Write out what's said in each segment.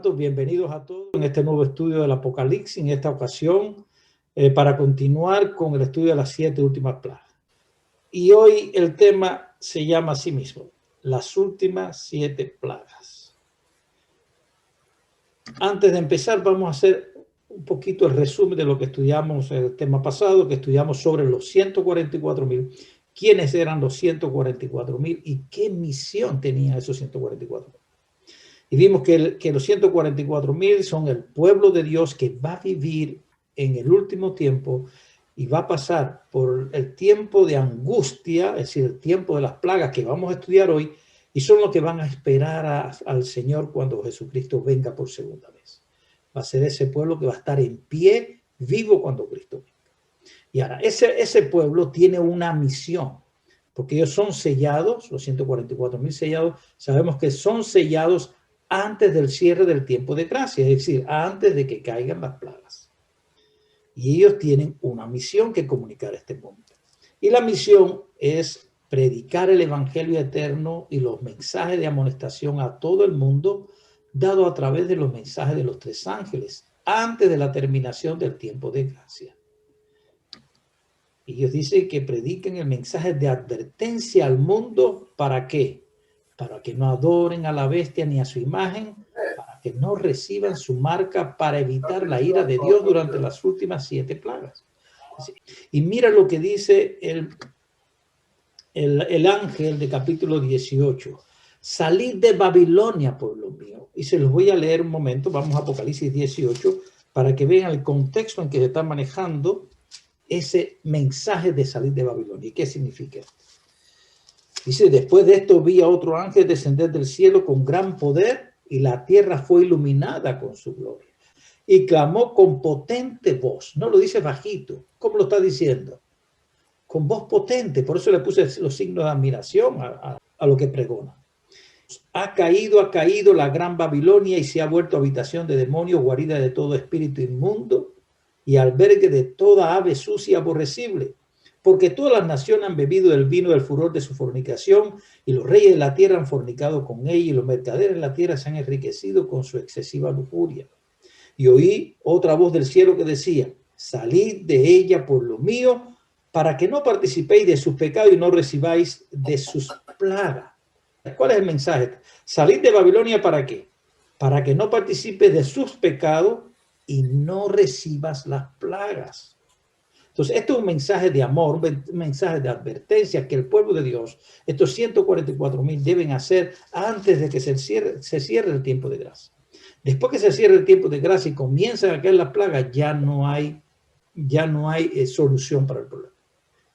tanto, bienvenidos a todos en este nuevo estudio del Apocalipsis, en esta ocasión, para continuar con el estudio de las 7 últimas plagas. Y hoy el tema se llama a sí mismo, las últimas 7 plagas. Antes de empezar, vamos a hacer un poquito el resumen de lo que estudiamos en el tema pasado, que estudiamos sobre los 144,000. ¿Quiénes eran los 144,000 y qué misión tenían esos 144,000? Y vimos que los 144,000 son el pueblo de Dios que va a vivir en el último tiempo y va a pasar por el tiempo de angustia, es decir, el tiempo de las plagas que vamos a estudiar hoy, y son los que van a esperar al Señor cuando Jesucristo venga por segunda vez. Va a ser ese pueblo que va a estar en pie, vivo cuando Cristo venga. Y ahora, ese pueblo tiene una misión, porque ellos son sellados, los 144,000 sellados, sabemos que son sellados antes del cierre del tiempo de gracia, es decir, antes de que caigan las plagas. Y ellos tienen una misión que comunicar a este mundo. Y la misión es predicar el evangelio eterno y los mensajes de amonestación a todo el mundo, dado a través de los mensajes de los 3 ángeles, antes de la terminación del tiempo de gracia. Y ellos dicen que prediquen el mensaje de advertencia al mundo, ¿para qué? Para que no adoren a la bestia ni a su imagen, para que no reciban su marca, para evitar la ira de Dios durante las últimas 7 plagas. Y mira lo que dice el ángel de capítulo 18. Salid de Babilonia, pueblo mío. Y se los voy a leer un momento, vamos a Apocalipsis 18, para que vean el contexto en que se está manejando ese mensaje de salir de Babilonia. ¿Y qué significa esto? Dice, después de esto vi a otro ángel descender del cielo con gran poder y la tierra fue iluminada con su gloria. Y clamó con potente voz. No lo dice bajito. ¿Cómo lo está diciendo? Con voz potente. Por eso le puse los signos de admiración a lo que pregona. Ha caído la gran Babilonia y se ha vuelto habitación de demonios, guarida de todo espíritu inmundo y albergue de toda ave sucia y aborrecible. Porque todas las naciones han bebido del vino del furor de su fornicación, y los reyes de la tierra han fornicado con ella, y los mercaderes de la tierra se han enriquecido con su excesiva lujuria. Y oí otra voz del cielo que decía, salid de ella, pueblo mío, para que no participéis de sus pecados y no recibáis de sus plagas. ¿Cuál es el mensaje? Salid de Babilonia, ¿para qué? Para que no participes de sus pecados y no recibas las plagas. Entonces, esto es un mensaje de amor, un mensaje de advertencia que el pueblo de Dios, estos 144,000 deben hacer antes de que se cierre el tiempo de gracia. Después que se cierre el tiempo de gracia y comienzan a caer las plagas, ya no hay solución para el problema.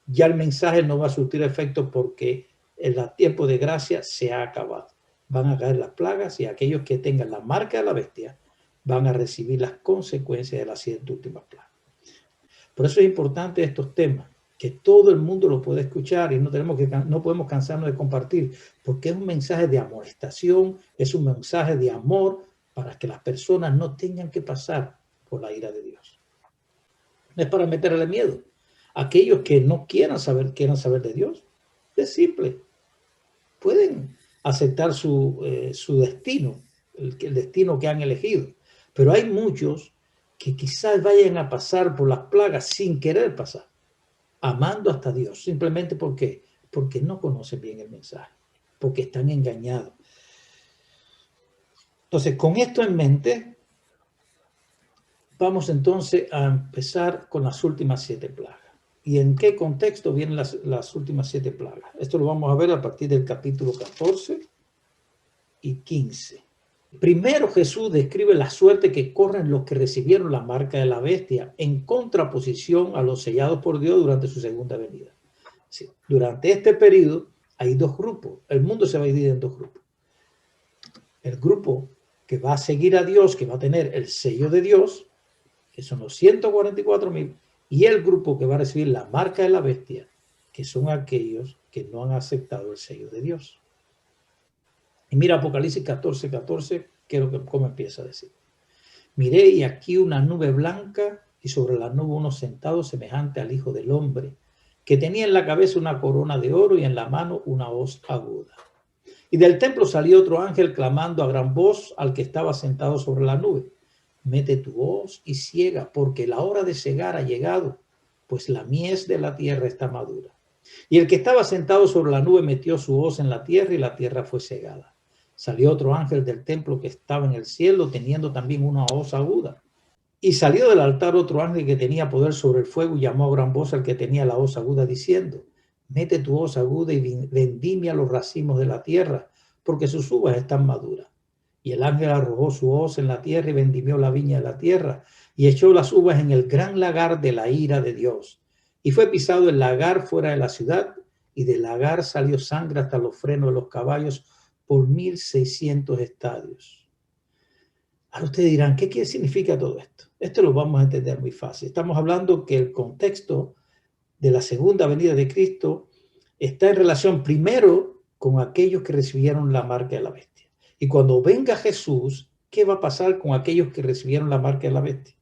Ya el mensaje no va a surtir efecto porque el tiempo de gracia se ha acabado. Van a caer las plagas y aquellos que tengan la marca de la bestia van a recibir las consecuencias de las 7 últimas plagas. Por eso es importante estos temas, que todo el mundo lo puede escuchar y no podemos cansarnos de compartir, porque es un mensaje de amonestación, es un mensaje de amor para que las personas no tengan que pasar por la ira de Dios. No es para meterle miedo. Aquellos que no quieran saber de Dios, es simple. Pueden aceptar su destino, el destino que han elegido. Pero hay muchos que quizás vayan a pasar por las plagas sin querer pasar, amando hasta Dios, simplemente porque no conocen bien el mensaje, porque están engañados. Entonces, con esto en mente, vamos entonces a empezar con las últimas 7 plagas. ¿Y en qué contexto vienen las últimas 7 plagas? Esto lo vamos a ver a partir del capítulo 14 y 15. Primero Jesús describe la suerte que corren los que recibieron la marca de la bestia en contraposición a los sellados por Dios durante su segunda venida. Sí, durante este periodo hay 2 grupos. El mundo se va a dividir en 2 grupos. El grupo que va a seguir a Dios, que va a tener el sello de Dios, que son los 144,000, y el grupo que va a recibir la marca de la bestia, que son aquellos que no han aceptado el sello de Dios. Y mira Apocalipsis 14:14, cómo empieza a decir. Miré y aquí una nube blanca y sobre la nube uno sentado semejante al Hijo del Hombre, que tenía en la cabeza una corona de oro y en la mano una hoz aguda. Y del templo salió otro ángel clamando a gran voz al que estaba sentado sobre la nube: mete tu hoz y siega, porque la hora de segar ha llegado, pues la mies de la tierra está madura. Y el que estaba sentado sobre la nube metió su hoz en la tierra, y la tierra fue segada. Salió otro ángel del templo que estaba en el cielo, teniendo también una hoz aguda. Y salió del altar otro ángel que tenía poder sobre el fuego, y llamó a gran voz al que tenía la hoz aguda, diciendo: mete tu hoz aguda y vendimia los racimos de la tierra, porque sus uvas están maduras. Y el ángel arrojó su hoz en la tierra y vendimió la viña de la tierra, y echó las uvas en el gran lagar de la ira de Dios. Y fue pisado el lagar fuera de la ciudad, y del lagar salió sangre hasta los frenos de los caballos por 1600 estadios. Ahora ustedes dirán, ¿qué significa todo esto? Esto lo vamos a entender muy fácil. Estamos hablando que el contexto de la segunda venida de Cristo está en relación primero con aquellos que recibieron la marca de la bestia. Y cuando venga Jesús, ¿qué va a pasar con aquellos que recibieron la marca de la bestia?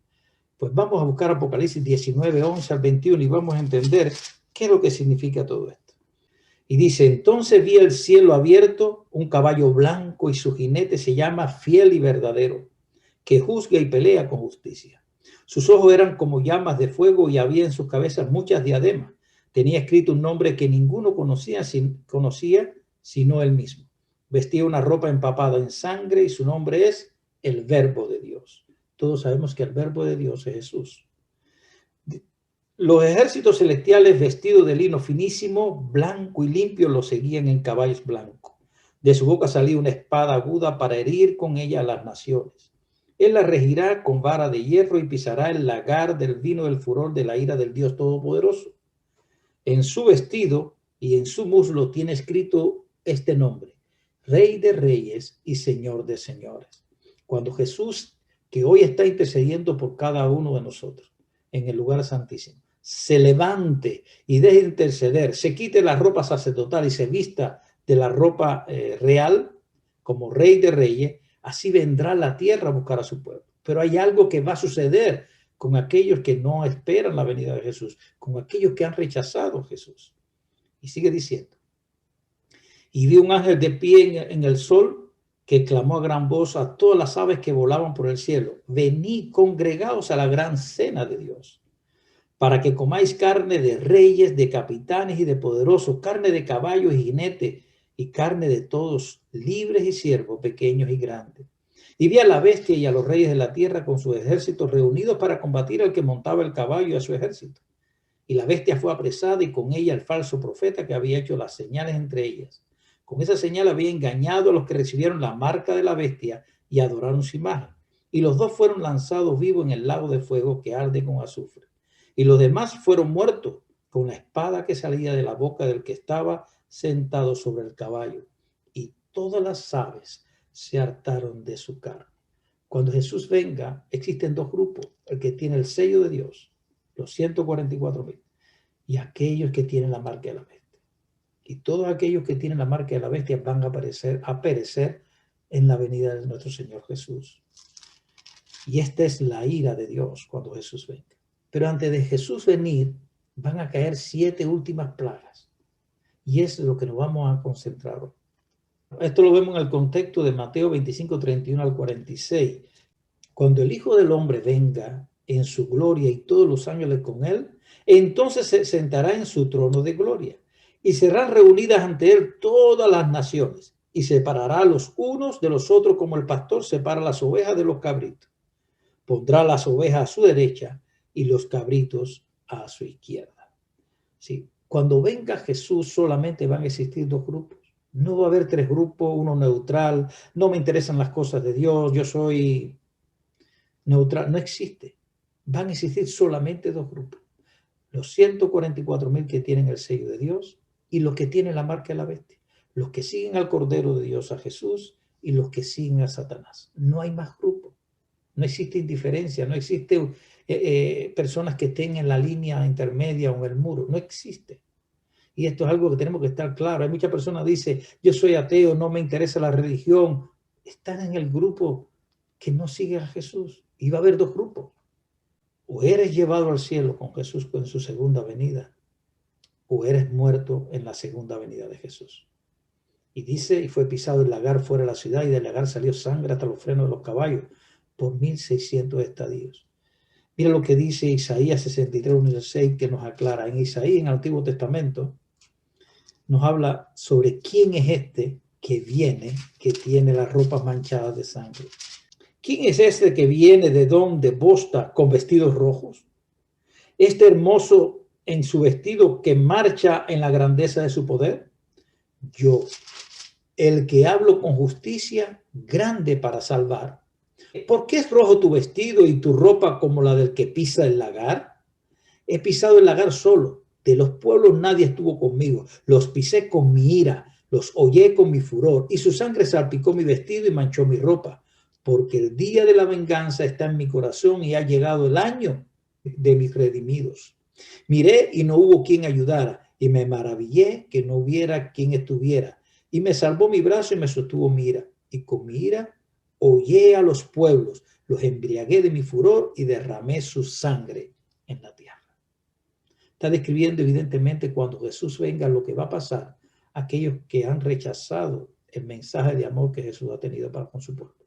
Pues vamos a buscar Apocalipsis 19, 11 al 21 y vamos a entender qué es lo que significa todo esto. Y dice: entonces vi el cielo abierto, un caballo blanco, y su jinete se llama Fiel y Verdadero, que juzga y pelea con justicia. Sus ojos eran como llamas de fuego, y había en sus cabezas muchas diademas. Tenía escrito un nombre que ninguno conocía sino él mismo. Vestía una ropa empapada en sangre, y su nombre es el Verbo de Dios. Todos sabemos que el Verbo de Dios es Jesús. Los ejércitos celestiales, vestidos de lino finísimo, blanco y limpio, lo seguían en caballos blancos. De su boca salía una espada aguda para herir con ella a las naciones. Él la regirá con vara de hierro y pisará el lagar del vino del furor de la ira del Dios Todopoderoso. En su vestido y en su muslo tiene escrito este nombre: Rey de Reyes y Señor de Señores. Cuando Jesús, que hoy está intercediendo por cada uno de nosotros en el lugar santísimo, se levante y deje de interceder, se quite la ropa sacerdotal y se vista de la ropa real como Rey de Reyes, así vendrá la tierra a buscar a su pueblo. Pero hay algo que va a suceder con aquellos que no esperan la venida de Jesús, con aquellos que han rechazado a Jesús. Y sigue diciendo: y vi un ángel de pie en el sol, que clamó a gran voz a todas las aves que volaban por el cielo: venid, congregaos a la gran cena de Dios, para que comáis carne de reyes, de capitanes y de poderosos, carne de caballos y jinetes, y carne de todos, libres y siervos, pequeños y grandes. Y vi a la bestia y a los reyes de la tierra con sus ejércitos reunidos para combatir al que montaba el caballo y a su ejército. Y la bestia fue apresada, y con ella el falso profeta que había hecho las señales entre ellas. Con esa señal había engañado a los que recibieron la marca de la bestia y adoraron su imagen. Y los dos fueron lanzados vivos en el lago de fuego que arde con azufre. Y los demás fueron muertos con la espada que salía de la boca del que estaba sentado sobre el caballo. Y todas las aves se hartaron de su carne. Cuando Jesús venga, existen dos grupos: el que tiene el sello de Dios, los 144,000, y aquellos que tienen la marca de la bestia. Y todos aquellos que tienen la marca de la bestia van a perecer en la venida de nuestro Señor Jesús. Y esta es la ira de Dios cuando Jesús venga. Pero antes de Jesús venir, van a caer 7 últimas plagas. Y es lo que nos vamos a concentrar hoy. Esto lo vemos en el contexto de Mateo 25, 31 al 46. Cuando el Hijo del Hombre venga en su gloria y todos los ángeles con él, entonces se sentará en su trono de gloria, y serán reunidas ante él todas las naciones, y separará a los unos de los otros como el pastor separa las ovejas de los cabritos. Pondrá las ovejas a su derecha y los cabritos a su izquierda. Sí. Cuando venga Jesús, solamente van a existir 2 grupos. No va a haber 3 grupos, uno neutral: no me interesan las cosas de Dios, yo soy neutral. No existe. Van a existir solamente 2 grupos: los 144,000 que tienen el sello de Dios y los que tienen la marca de la bestia, los que siguen al Cordero de Dios, a Jesús, y los que siguen a Satanás. No hay más grupos. No existe indiferencia, no existe personas que estén en la línea intermedia o en el muro. No existe. Y esto es algo que tenemos que estar claro. Hay muchas personas que dicen: yo soy ateo, no me interesa la religión. Están en el grupo que no sigue a Jesús. Y va a haber 2 grupos: o eres llevado al cielo con Jesús en su segunda venida, o eres muerto en la segunda venida de Jesús. Y dice, y fue pisado el lagar fuera de la ciudad, y del lagar salió sangre hasta los frenos de los caballos por 1600 estadios. Mira lo que dice Isaías 63:6, que nos aclara. En Isaías, en el Antiguo Testamento, nos habla sobre quién es este que viene, que tiene las ropas manchadas de sangre. ¿Quién es este que viene de donde Bosta con vestidos rojos? Este hermoso en su vestido que marcha en la grandeza de su poder. Yo, el que hablo con justicia, grande para salvar. ¿Por qué es rojo tu vestido y tu ropa como la del que pisa el lagar? He pisado el lagar solo. De los pueblos nadie estuvo conmigo. Los pisé con mi ira, los hollé con mi furor, y su sangre salpicó mi vestido y manchó mi ropa. Porque el día de la venganza está en mi corazón y ha llegado el año de mis redimidos. Miré y no hubo quien ayudara, y me maravillé que no hubiera quien estuviera. Y me salvó mi brazo y me sostuvo mi ira. Y con mi ira hollé a los pueblos, los embriagué de mi furor y derramé su sangre en la tierra. Está describiendo evidentemente cuando Jesús venga lo que va a pasar a aquellos que han rechazado el mensaje de amor que Jesús ha tenido para con su pueblo,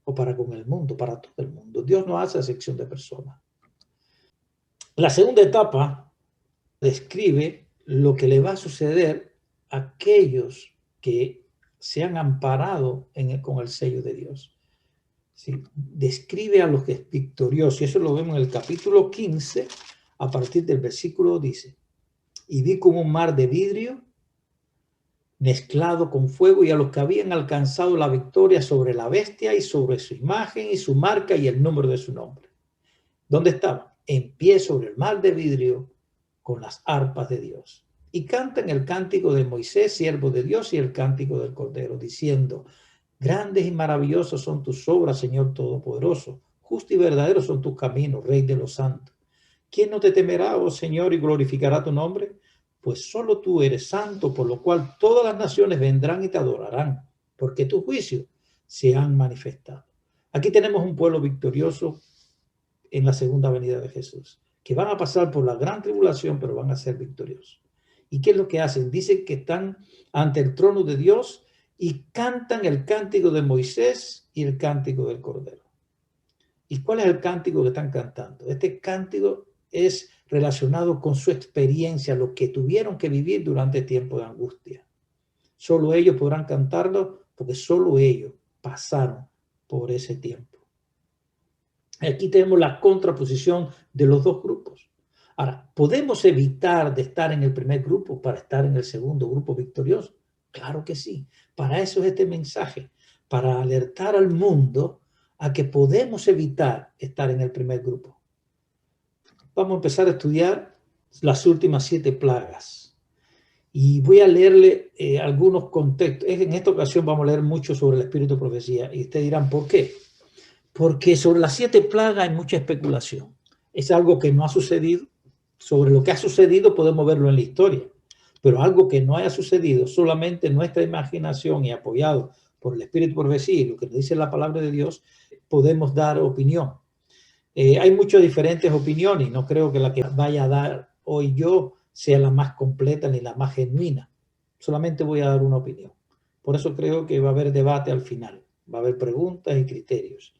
o para con el mundo, para todo el mundo. Dios no hace acepción de personas. La segunda etapa describe lo que le va a suceder a aquellos que se han amparado con el sello de Dios. ¿Sí? Describe a los que es victorioso, y eso lo vemos en el capítulo 15, a partir del versículo dice, y vi como un mar de vidrio mezclado con fuego, y a los que habían alcanzado la victoria sobre la bestia y sobre su imagen y su marca y el número de su nombre. ¿Dónde estaban? En pie sobre el mar de vidrio con las arpas de Dios. Y cantan el cántico de Moisés, siervo de Dios, y el cántico del Cordero, diciendo, grandes y maravillosos son tus obras, Señor Todopoderoso. Justo y verdadero son tus caminos, Rey de los santos. ¿Quién no te temerá, oh Señor, y glorificará tu nombre? Pues solo tú eres santo, por lo cual todas las naciones vendrán y te adorarán, porque tus juicios se han manifestado. Aquí tenemos un pueblo victorioso en la segunda venida de Jesús, que van a pasar por la gran tribulación, pero van a ser victoriosos. ¿Y qué es lo que hacen? Dicen que están ante el trono de Dios y cantan el cántico de Moisés y el cántico del Cordero. ¿Y cuál es el cántico que están cantando? Este cántico es relacionado con su experiencia, lo que tuvieron que vivir durante el tiempo de angustia. Solo ellos podrán cantarlo porque solo ellos pasaron por ese tiempo. Aquí tenemos la contraposición de los dos grupos. Ahora, ¿podemos evitar de estar en el primer grupo para estar en el segundo grupo victorioso? Claro que sí. Para eso es este mensaje, para alertar al mundo a que podemos evitar estar en el primer grupo. Vamos a empezar a estudiar las últimas 7 plagas. Y voy a leerle algunos contextos. En esta ocasión vamos a leer mucho sobre el espíritu de profecía. Y ustedes dirán, ¿por qué? Porque sobre las 7 plagas hay mucha especulación. Es algo que no ha sucedido. Sobre lo que ha sucedido podemos verlo en la historia. Pero algo que no haya sucedido, solamente nuestra imaginación y apoyado por el espíritu de profecía y lo que nos dice la palabra de Dios, podemos dar opinión. Hay muchas diferentes opiniones. No creo que la que vaya a dar hoy yo sea la más completa ni la más genuina. Solamente voy a dar una opinión. Por eso creo que va a haber debate al final. Va a haber preguntas y criterios.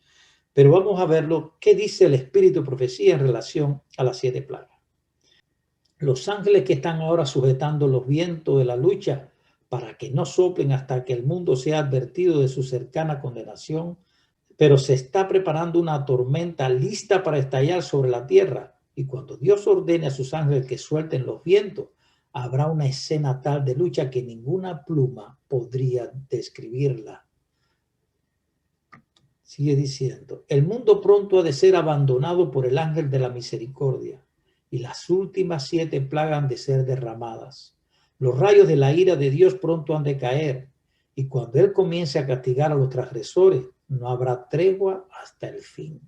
Pero vamos a verlo. ¿Qué dice el espíritu de profecía en relación a las 7 plagas? Los ángeles que están ahora sujetando los vientos de la lucha para que no soplen hasta que el mundo sea advertido de su cercana condenación, pero se está preparando una tormenta lista para estallar sobre la tierra. Y cuando Dios ordene a sus ángeles que suelten los vientos, habrá una escena tal de lucha que ninguna pluma podría describirla. Sigue diciendo, el mundo pronto ha de ser abandonado por el ángel de la misericordia, y las últimas 7 plagas han de ser derramadas. Los rayos de la ira de Dios pronto han de caer, y cuando Él comience a castigar a los transgresores, no habrá tregua hasta el fin.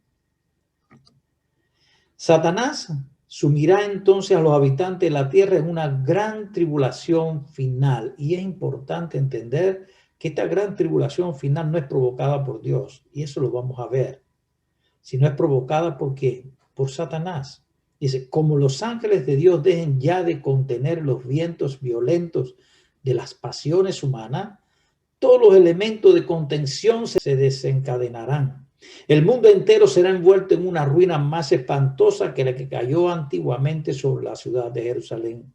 Satanás sumirá entonces a los habitantes de la tierra en una gran tribulación final. Y es importante entender que esta gran tribulación final no es provocada por Dios. Y eso lo vamos a ver. Sino es provocada ¿por qué? Por Satanás. Dice, como los ángeles de Dios dejen ya de contener los vientos violentos de las pasiones humanas, todos los elementos de contención se desencadenarán. El mundo entero será envuelto en una ruina más espantosa que la que cayó antiguamente sobre la ciudad de Jerusalén.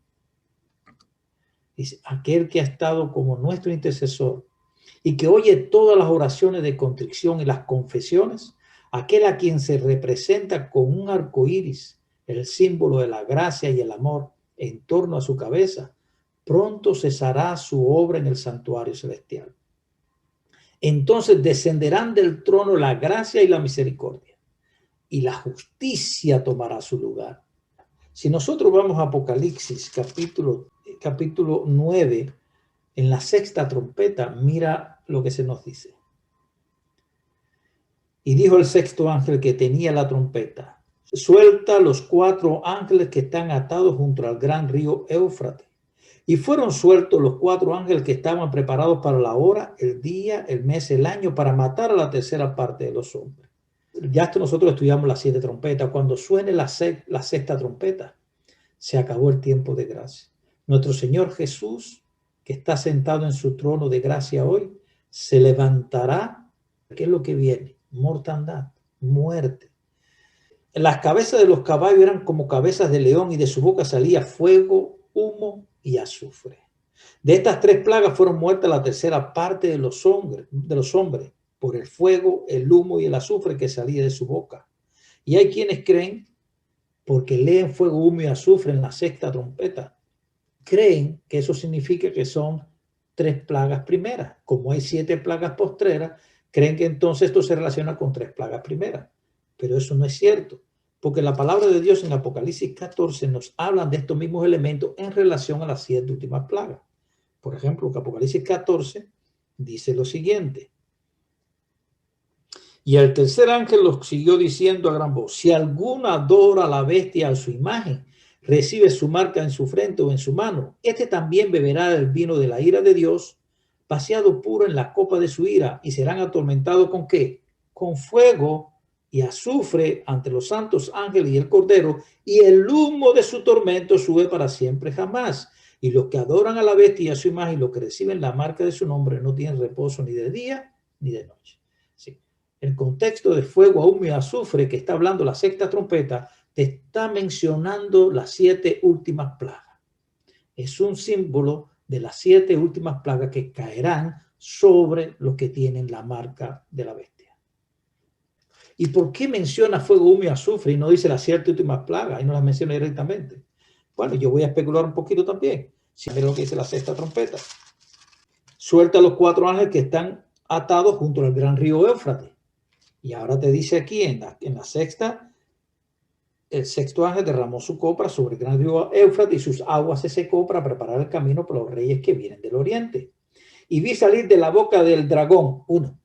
Dice, aquel que ha estado como nuestro intercesor y que oye todas las oraciones de contrición y las confesiones, aquel a quien se representa con un arco iris, el símbolo de la gracia y el amor en torno a su cabeza, pronto cesará su obra en el santuario celestial. Entonces descenderán del trono la gracia y la misericordia, y la justicia tomará su lugar. Si nosotros vamos a Apocalipsis capítulo 9, en la sexta trompeta, mira lo que se nos dice. Y dijo el sexto ángel que tenía la trompeta: suelta los 4 ángeles que están atados junto al gran río Éufrates. Y fueron sueltos los 4 ángeles que estaban preparados para la hora, el día, el mes, el año, para matar a la tercera parte de los hombres. Ya esto nosotros estudiamos las 7 trompetas. Cuando suene la sexta trompeta, se acabó el tiempo de gracia. Nuestro Señor Jesús, que está sentado en su trono de gracia hoy, se levantará. ¿Qué es lo que viene? Mortandad, muerte. Las cabezas de los caballos eran como cabezas de león y de su boca salía fuego, humo y azufre. De estas 3 plagas fueron muertas la tercera parte de los hombres por el fuego, el humo y el azufre que salía de su boca. Y hay quienes creen, porque leen fuego, humo y azufre en la sexta trompeta, creen que eso significa que son 3 plagas primeras. Como hay 7 plagas postreras, creen que entonces esto se relaciona con 3 plagas primeras. Pero eso no es cierto, porque la palabra de Dios en Apocalipsis 14 nos habla de estos mismos elementos en relación a las 7 últimas plagas. Por ejemplo, Apocalipsis 14 dice lo siguiente: y el tercer ángel los siguió diciendo a gran voz: si alguno adora a la bestia a su imagen, recibe su marca en su frente o en su mano, este también beberá del vino de la ira de Dios, vaciado puro en la copa de su ira, y serán atormentados ¿con qué? Con fuego y azufre ante los santos ángeles y el Cordero, y el humo de su tormento sube para siempre jamás. Y los que adoran a la bestia y a su imagen, los que reciben la marca de su nombre, no tienen reposo ni de día ni de noche. Sí. El contexto de fuego, humo y azufre que está hablando la sexta trompeta te está mencionando las 7 últimas plagas. Es un símbolo de las 7 últimas plagas que caerán sobre los que tienen la marca de la bestia. ¿Y por qué menciona fuego, humo y azufre y no dice las 7 últimas plagas y no las menciona directamente? Bueno, yo voy a especular un poquito también. Si ven lo que dice la sexta trompeta. Suelta a los 4 ángeles que están atados junto al gran río Éufrates. Y ahora te dice aquí en la sexta, el sexto ángel derramó su copa sobre el gran río Éufrates y sus aguas se secó para preparar el camino para los reyes que vienen del oriente. Y vi salir de la boca del dragón, 1,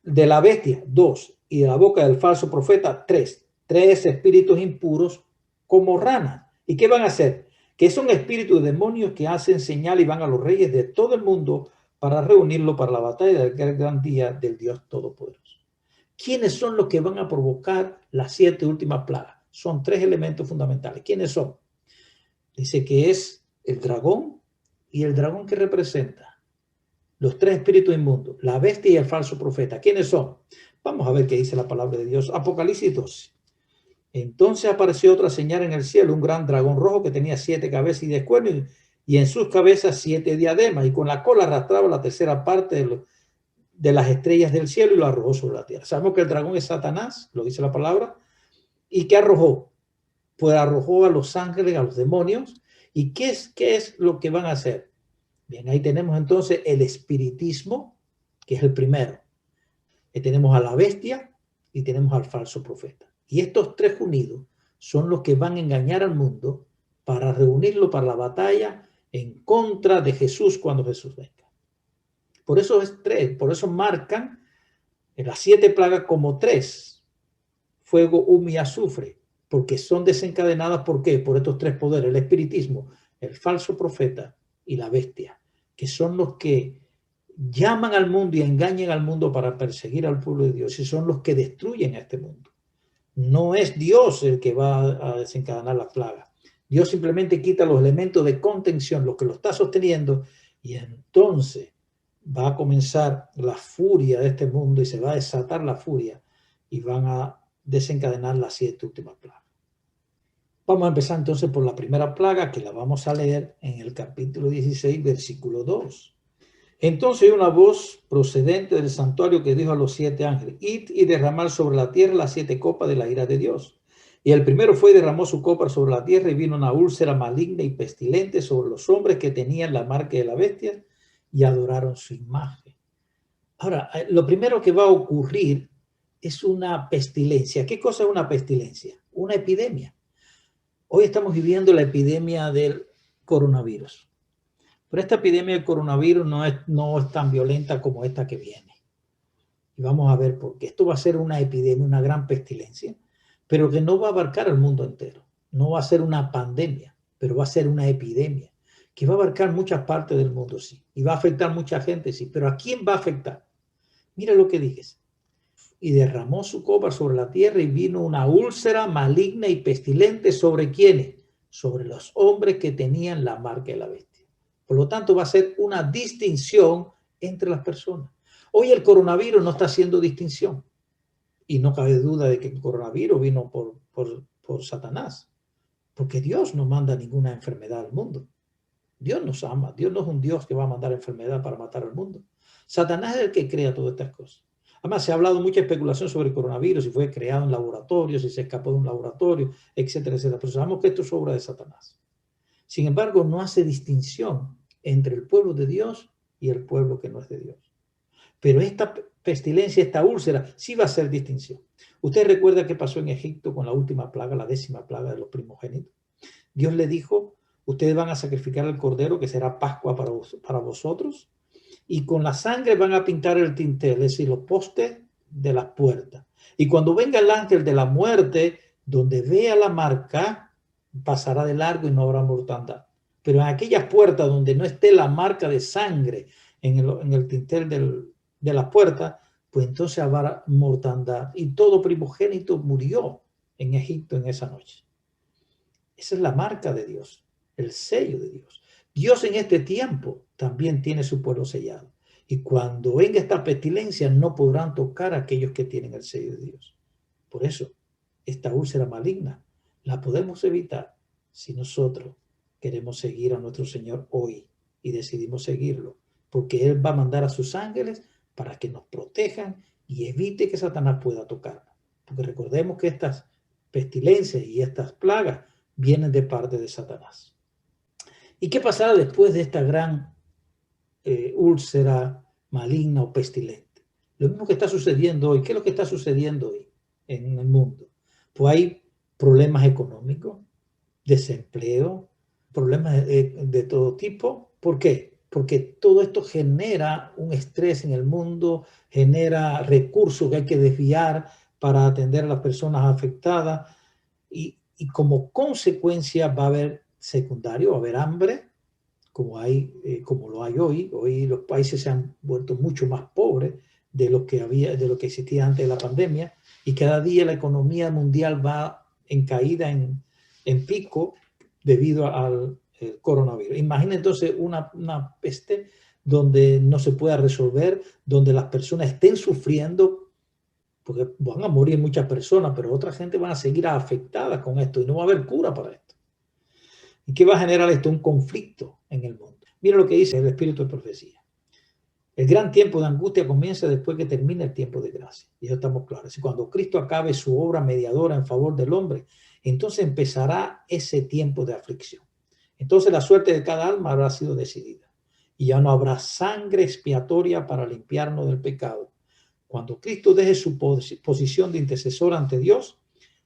de la bestia, 2, y de la boca del falso profeta, 3 espíritus impuros como ranas. ¿Y qué van a hacer? Que son espíritus de demonios que hacen señal y van a los reyes de todo el mundo para reunirlo para la batalla del gran día del Dios Todopoderoso. ¿Quiénes son los que van a provocar las 7 últimas plagas? Son 3 elementos fundamentales. ¿Quiénes son? Dice que es el dragón, y el dragón que representa los 3 espíritus inmundos, la bestia y el falso profeta. ¿Quiénes son? Vamos a ver qué dice la palabra de Dios. Apocalipsis 12. Entonces apareció otra señal en el cielo, un gran dragón rojo que tenía 7 cabezas y 10 cuernos, y en sus cabezas 7 diademas, y con la cola arrastraba la tercera parte de las estrellas del cielo y lo arrojó sobre la tierra. Sabemos que el dragón es Satanás, lo dice la palabra. ¿Y qué arrojó? Pues arrojó a los ángeles, a los demonios. ¿Y qué es lo que van a hacer? Bien, ahí tenemos entonces el espiritismo, que es el primero. Tenemos a la bestia y tenemos al falso profeta. Y estos 3 unidos son los que van a engañar al mundo para reunirlo para la batalla en contra de Jesús cuando Jesús venga. Por eso es 3, por eso marcan en las 7 plagas como 3, fuego, humo y azufre, porque son desencadenadas, ¿por qué? Por estos 3 poderes, el espiritismo, el falso profeta y la bestia, que son los que llaman al mundo y engañan al mundo para perseguir al pueblo de Dios, y son los que destruyen a este mundo. No es Dios el que va a desencadenar las plagas. Dios simplemente quita los elementos de contención, lo que lo está sosteniendo, y entonces va a comenzar la furia de este mundo y se va a desatar la furia y van a desencadenar las 7 últimas plagas. Vamos a empezar entonces por la primera plaga, que la vamos a leer en el capítulo 16, versículo 2. Entonces hay una voz procedente del santuario que dijo a los 7 ángeles: id y derramar sobre la tierra las 7 copas de la ira de Dios. Y el primero fue y derramó su copa sobre la tierra, y vino una úlcera maligna y pestilente sobre los hombres que tenían la marca de la bestia y adoraron su imagen. Ahora, lo primero que va a ocurrir es una pestilencia. ¿Qué cosa es una pestilencia? Una epidemia. Hoy estamos viviendo la epidemia del coronavirus. Pero esta epidemia del coronavirus no es tan violenta como esta que viene. Y vamos a ver por qué. Esto va a ser una epidemia, una gran pestilencia, pero que no va a abarcar el mundo entero. No va a ser una pandemia, pero va a ser una epidemia que va a abarcar muchas partes del mundo, sí. Y va a afectar mucha gente, sí. Pero ¿a quién va a afectar? Mira lo que dices. Y derramó su copa sobre la tierra y vino una úlcera maligna y pestilente sobre ¿quiénes? Sobre los hombres que tenían la marca de la bestia. Por lo tanto, va a ser una distinción entre las personas. Hoy el coronavirus no está haciendo distinción. Y no cabe duda de que el coronavirus vino por Satanás. Porque Dios no manda ninguna enfermedad al mundo. Dios nos ama. Dios no es un Dios que va a mandar enfermedad para matar al mundo. Satanás es el que crea todas estas cosas. Además, se ha hablado mucha especulación sobre el coronavirus, si fue creado en laboratorio, si se escapó de un laboratorio, etcétera, etcétera. Pero sabemos que esto es obra de Satanás. Sin embargo, no hace distinción entre el pueblo de Dios y el pueblo que no es de Dios. Pero esta pestilencia, esta úlcera, sí va a hacer distinción. ¿Usted recuerda qué pasó en Egipto con la última plaga, la 10ª plaga de los primogénitos? Dios le dijo: ustedes van a sacrificar el cordero, que será Pascua para vosotros, y con la sangre van a pintar el dintel, es decir, los postes de las puertas. Y cuando venga el ángel de la muerte, donde vea la marca, pasará de largo y no habrá mortandad. Pero en aquellas puertas donde no esté la marca de sangre en el dintel de la puerta, pues entonces habrá mortandad. Y todo primogénito murió en Egipto en esa noche. Esa es la marca de Dios, el sello de Dios. Dios en este tiempo también tiene su pueblo sellado. Y cuando venga esta pestilencia, no podrán tocar a aquellos que tienen el sello de Dios. Por eso, esta úlcera maligna la podemos evitar si nosotros queremos seguir a nuestro Señor hoy y decidimos seguirlo. Porque Él va a mandar a sus ángeles para que nos protejan y evite que Satanás pueda tocarnos. Porque recordemos que estas pestilencias y estas plagas vienen de parte de Satanás. ¿Y qué pasará después de esta gran úlcera maligna o pestilente? Lo mismo que está sucediendo hoy. ¿Qué es lo que está sucediendo hoy en el mundo? Pues hay problemas económicos, desempleo, problemas de todo tipo. ¿Por qué? Porque todo esto genera un estrés en el mundo, genera recursos que hay que desviar para atender a las personas afectadas y como consecuencia va a haber secundario, va a haber hambre, como lo hay hoy. Hoy los países se han vuelto mucho más pobres de lo que existía antes de la pandemia, y cada día la economía mundial va en caída, en pico, debido al coronavirus. Imagina entonces una peste donde no se pueda resolver, donde las personas estén sufriendo, porque van a morir muchas personas, pero otra gente van a seguir afectadas con esto y no va a haber cura para esto. ¿Y qué va a generar esto? Un conflicto en el mundo. Mira lo que dice el Espíritu de Profecía. El gran tiempo de angustia comienza después que termine el tiempo de gracia. Y ya estamos claros. Y cuando Cristo acabe su obra mediadora en favor del hombre, entonces empezará ese tiempo de aflicción. Entonces la suerte de cada alma habrá sido decidida. Y ya no habrá sangre expiatoria para limpiarnos del pecado. Cuando Cristo deje su posición de intercesor ante Dios,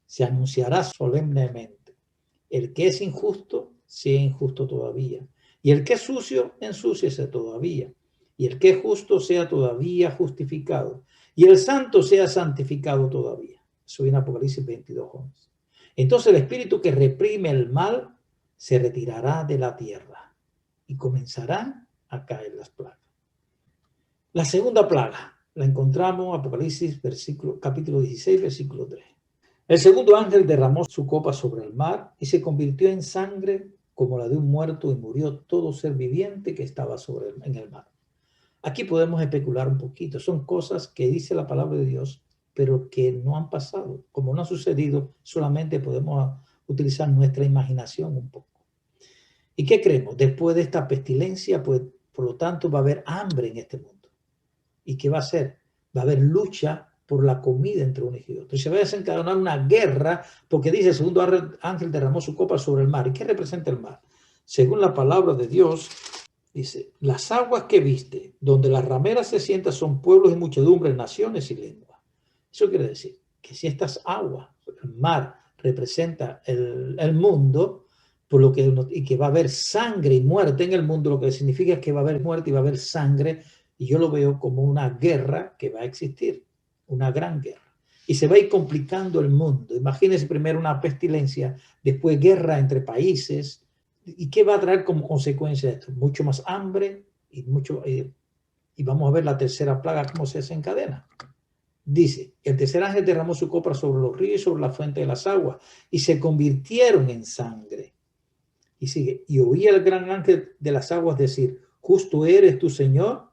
se anunciará solemnemente: el que es injusto, sea injusto todavía. Y el que es sucio, ensúciese todavía. Y el que es justo, sea todavía justificado. Y el santo, sea santificado todavía. Eso viene en Apocalipsis 22:11. Entonces el espíritu que reprime el mal se retirará de la tierra y comenzarán a caer las plagas. La segunda plaga la encontramos en Apocalipsis capítulo 16, versículo 3. El segundo ángel derramó su copa sobre el mar y se convirtió en sangre como la de un muerto y murió todo ser viviente que estaba en el mar. Aquí podemos especular un poquito. Son cosas que dice la palabra de Dios, pero que no han pasado. Como no ha sucedido, solamente podemos utilizar nuestra imaginación un poco. ¿Y qué creemos? Después de esta pestilencia, pues por lo tanto va a haber hambre en este mundo. ¿Y qué va a ser? Va a haber lucha por la comida entre unos y otros. Y se va a desencadenar una guerra, porque dice el segundo ángel derramó su copa sobre el mar. ¿Y qué representa el mar? Según la palabra de Dios, dice, las aguas que viste, donde las rameras se sientan, son pueblos y muchedumbres, naciones y lenguas. Eso quiere decir que si estas aguas, el mar, representa el mundo, por lo que, y que va a haber sangre y muerte en el mundo, lo que significa es que va a haber muerte y va a haber sangre, y yo lo veo como una guerra que va a existir, una gran guerra. Y se va a ir complicando el mundo. Imagínense primero una pestilencia, después guerra entre países. ¿Y qué va a traer como consecuencia esto? Mucho más hambre y vamos a ver la tercera plaga, cómo se desencadena. Dice, el tercer ángel derramó su copa sobre los ríos y sobre la fuente de las aguas y se convirtieron en sangre. Y sigue, y oía el gran ángel de las aguas decir, justo eres tu Señor,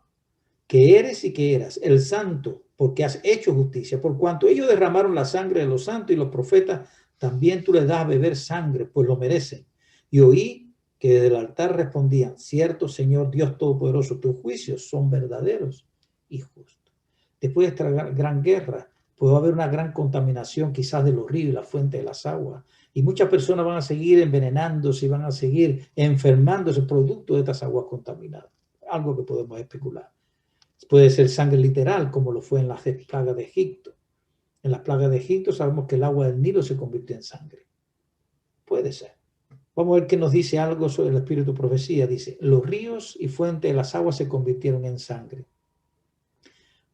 que eres y que eras, el santo, porque has hecho justicia. Por cuanto ellos derramaron la sangre de los santos y los profetas, también tú les das a beber sangre, pues lo merecen. Y oí que desde el altar respondían, cierto Señor Dios Todopoderoso, tus juicios son verdaderos y justos. Después de esta gran guerra, puede haber una gran contaminación quizás de los ríos y la fuente de las aguas. Y muchas personas van a seguir envenenándose y van a seguir enfermándose producto de estas aguas contaminadas. Algo que podemos especular. Puede ser sangre literal, como lo fue en las plagas de Egipto. En las plagas de Egipto sabemos que el agua del Nilo se convirtió en sangre. Puede ser. Vamos a ver qué nos dice algo sobre el espíritu de profecía. Dice, los ríos y fuentes de las aguas se convirtieron en sangre.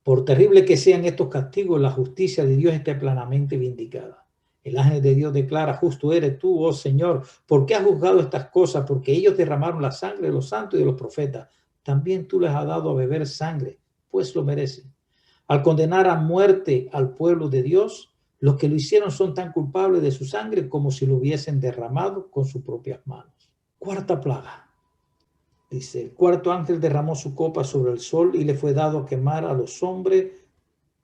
Por terrible que sean estos castigos, la justicia de Dios está plenamente vindicada. El ángel de Dios declara, justo eres tú, oh Señor, ¿por qué has juzgado estas cosas? Porque ellos derramaron la sangre de los santos y de los profetas. También tú les has dado a beber sangre, pues lo merecen. Al condenar a muerte al pueblo de Dios, los que lo hicieron son tan culpables de su sangre como si lo hubiesen derramado con sus propias manos. Cuarta plaga. Dice, el cuarto ángel derramó su copa sobre el sol y le fue dado a quemar a los hombres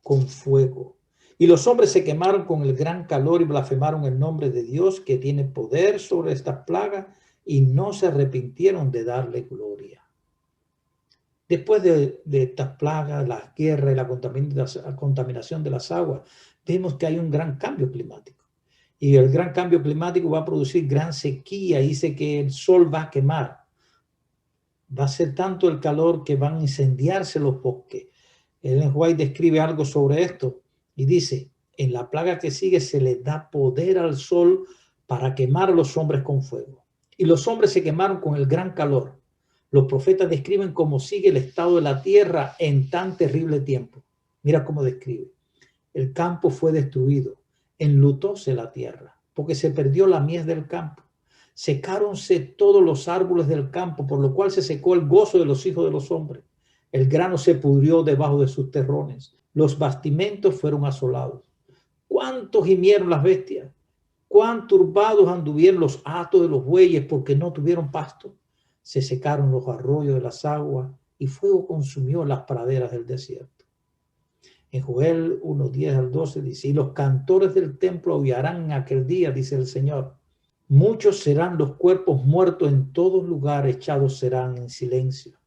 con fuego. Y los hombres se quemaron con el gran calor y blasfemaron el nombre de Dios que tiene poder sobre estas plagas y no se arrepintieron de darle gloria. Después de estas plagas, las guerras y la contaminación de las aguas, vemos que hay un gran cambio climático. Y el gran cambio climático va a producir gran sequía. Dice que el sol va a quemar. Va a ser tanto el calor que van a incendiarse los bosques. Ellen White describe algo sobre esto y dice, en la plaga que sigue se les da poder al sol para quemar a los hombres con fuego. Y los hombres se quemaron con el gran calor. Los profetas describen cómo sigue el estado de la tierra en tan terrible tiempo. Mira cómo describe. El campo fue destruido, enlutóse la tierra, porque se perdió la mies del campo. Secáronse todos los árboles del campo, por lo cual se secó el gozo de los hijos de los hombres. El grano se pudrió debajo de sus terrones. Los bastimentos fueron asolados. ¿Cuánto gimieron las bestias? ¿Cuán turbados anduvieron los hatos de los bueyes porque no tuvieron pasto? Se secaron los arroyos de las aguas y fuego consumió las praderas del desierto. En Joel 1:10 al 12 dice, y los cantores del templo aullarán en aquel día, dice el Señor. Muchos serán los cuerpos muertos en todos lugares, echados serán en silencio.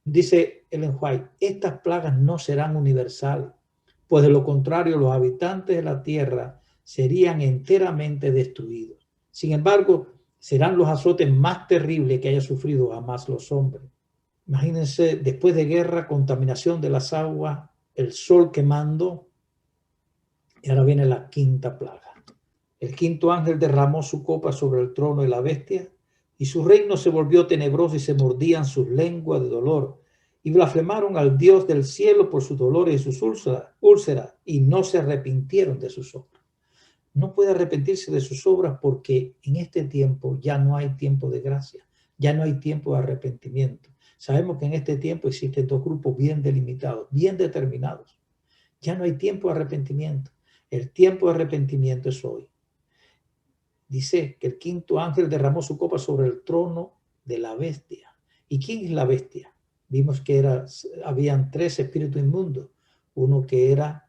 Dice Ellen White, estas plagas no serán universales, pues de lo contrario los habitantes de la tierra serían enteramente destruidos. Sin embargo, serán los azotes más terribles que haya sufrido jamás los hombres. Imagínense, después de guerra, contaminación de las aguas, el sol quemando, y ahora viene la quinta plaga. El quinto ángel derramó su copa sobre el trono de la bestia, y su reino se volvió tenebroso y se mordían sus lenguas de dolor, y blasfemaron al Dios del cielo por sus dolores y sus úlceras, y no se arrepintieron de sus obras. No puede arrepentirse de sus obras porque en este tiempo ya no hay tiempo de gracia, ya no hay tiempo de arrepentimiento. Sabemos que en este tiempo existen dos grupos bien delimitados, bien determinados. Ya no hay tiempo de arrepentimiento. El tiempo de arrepentimiento es hoy. Dice que el quinto ángel derramó su copa sobre el trono de la bestia. ¿Y quién es la bestia? Vimos que habían 3 espíritus inmundos. Uno que era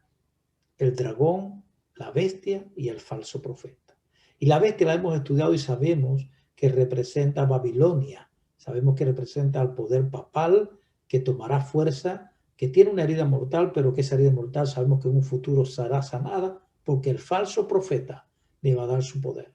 el dragón, la bestia y el falso profeta. Y la bestia la hemos estudiado y sabemos que representa a Babilonia. Sabemos que representa al poder papal que tomará fuerza, que tiene una herida mortal, pero que esa herida mortal sabemos que en un futuro será sanada porque el falso profeta le va a dar su poder.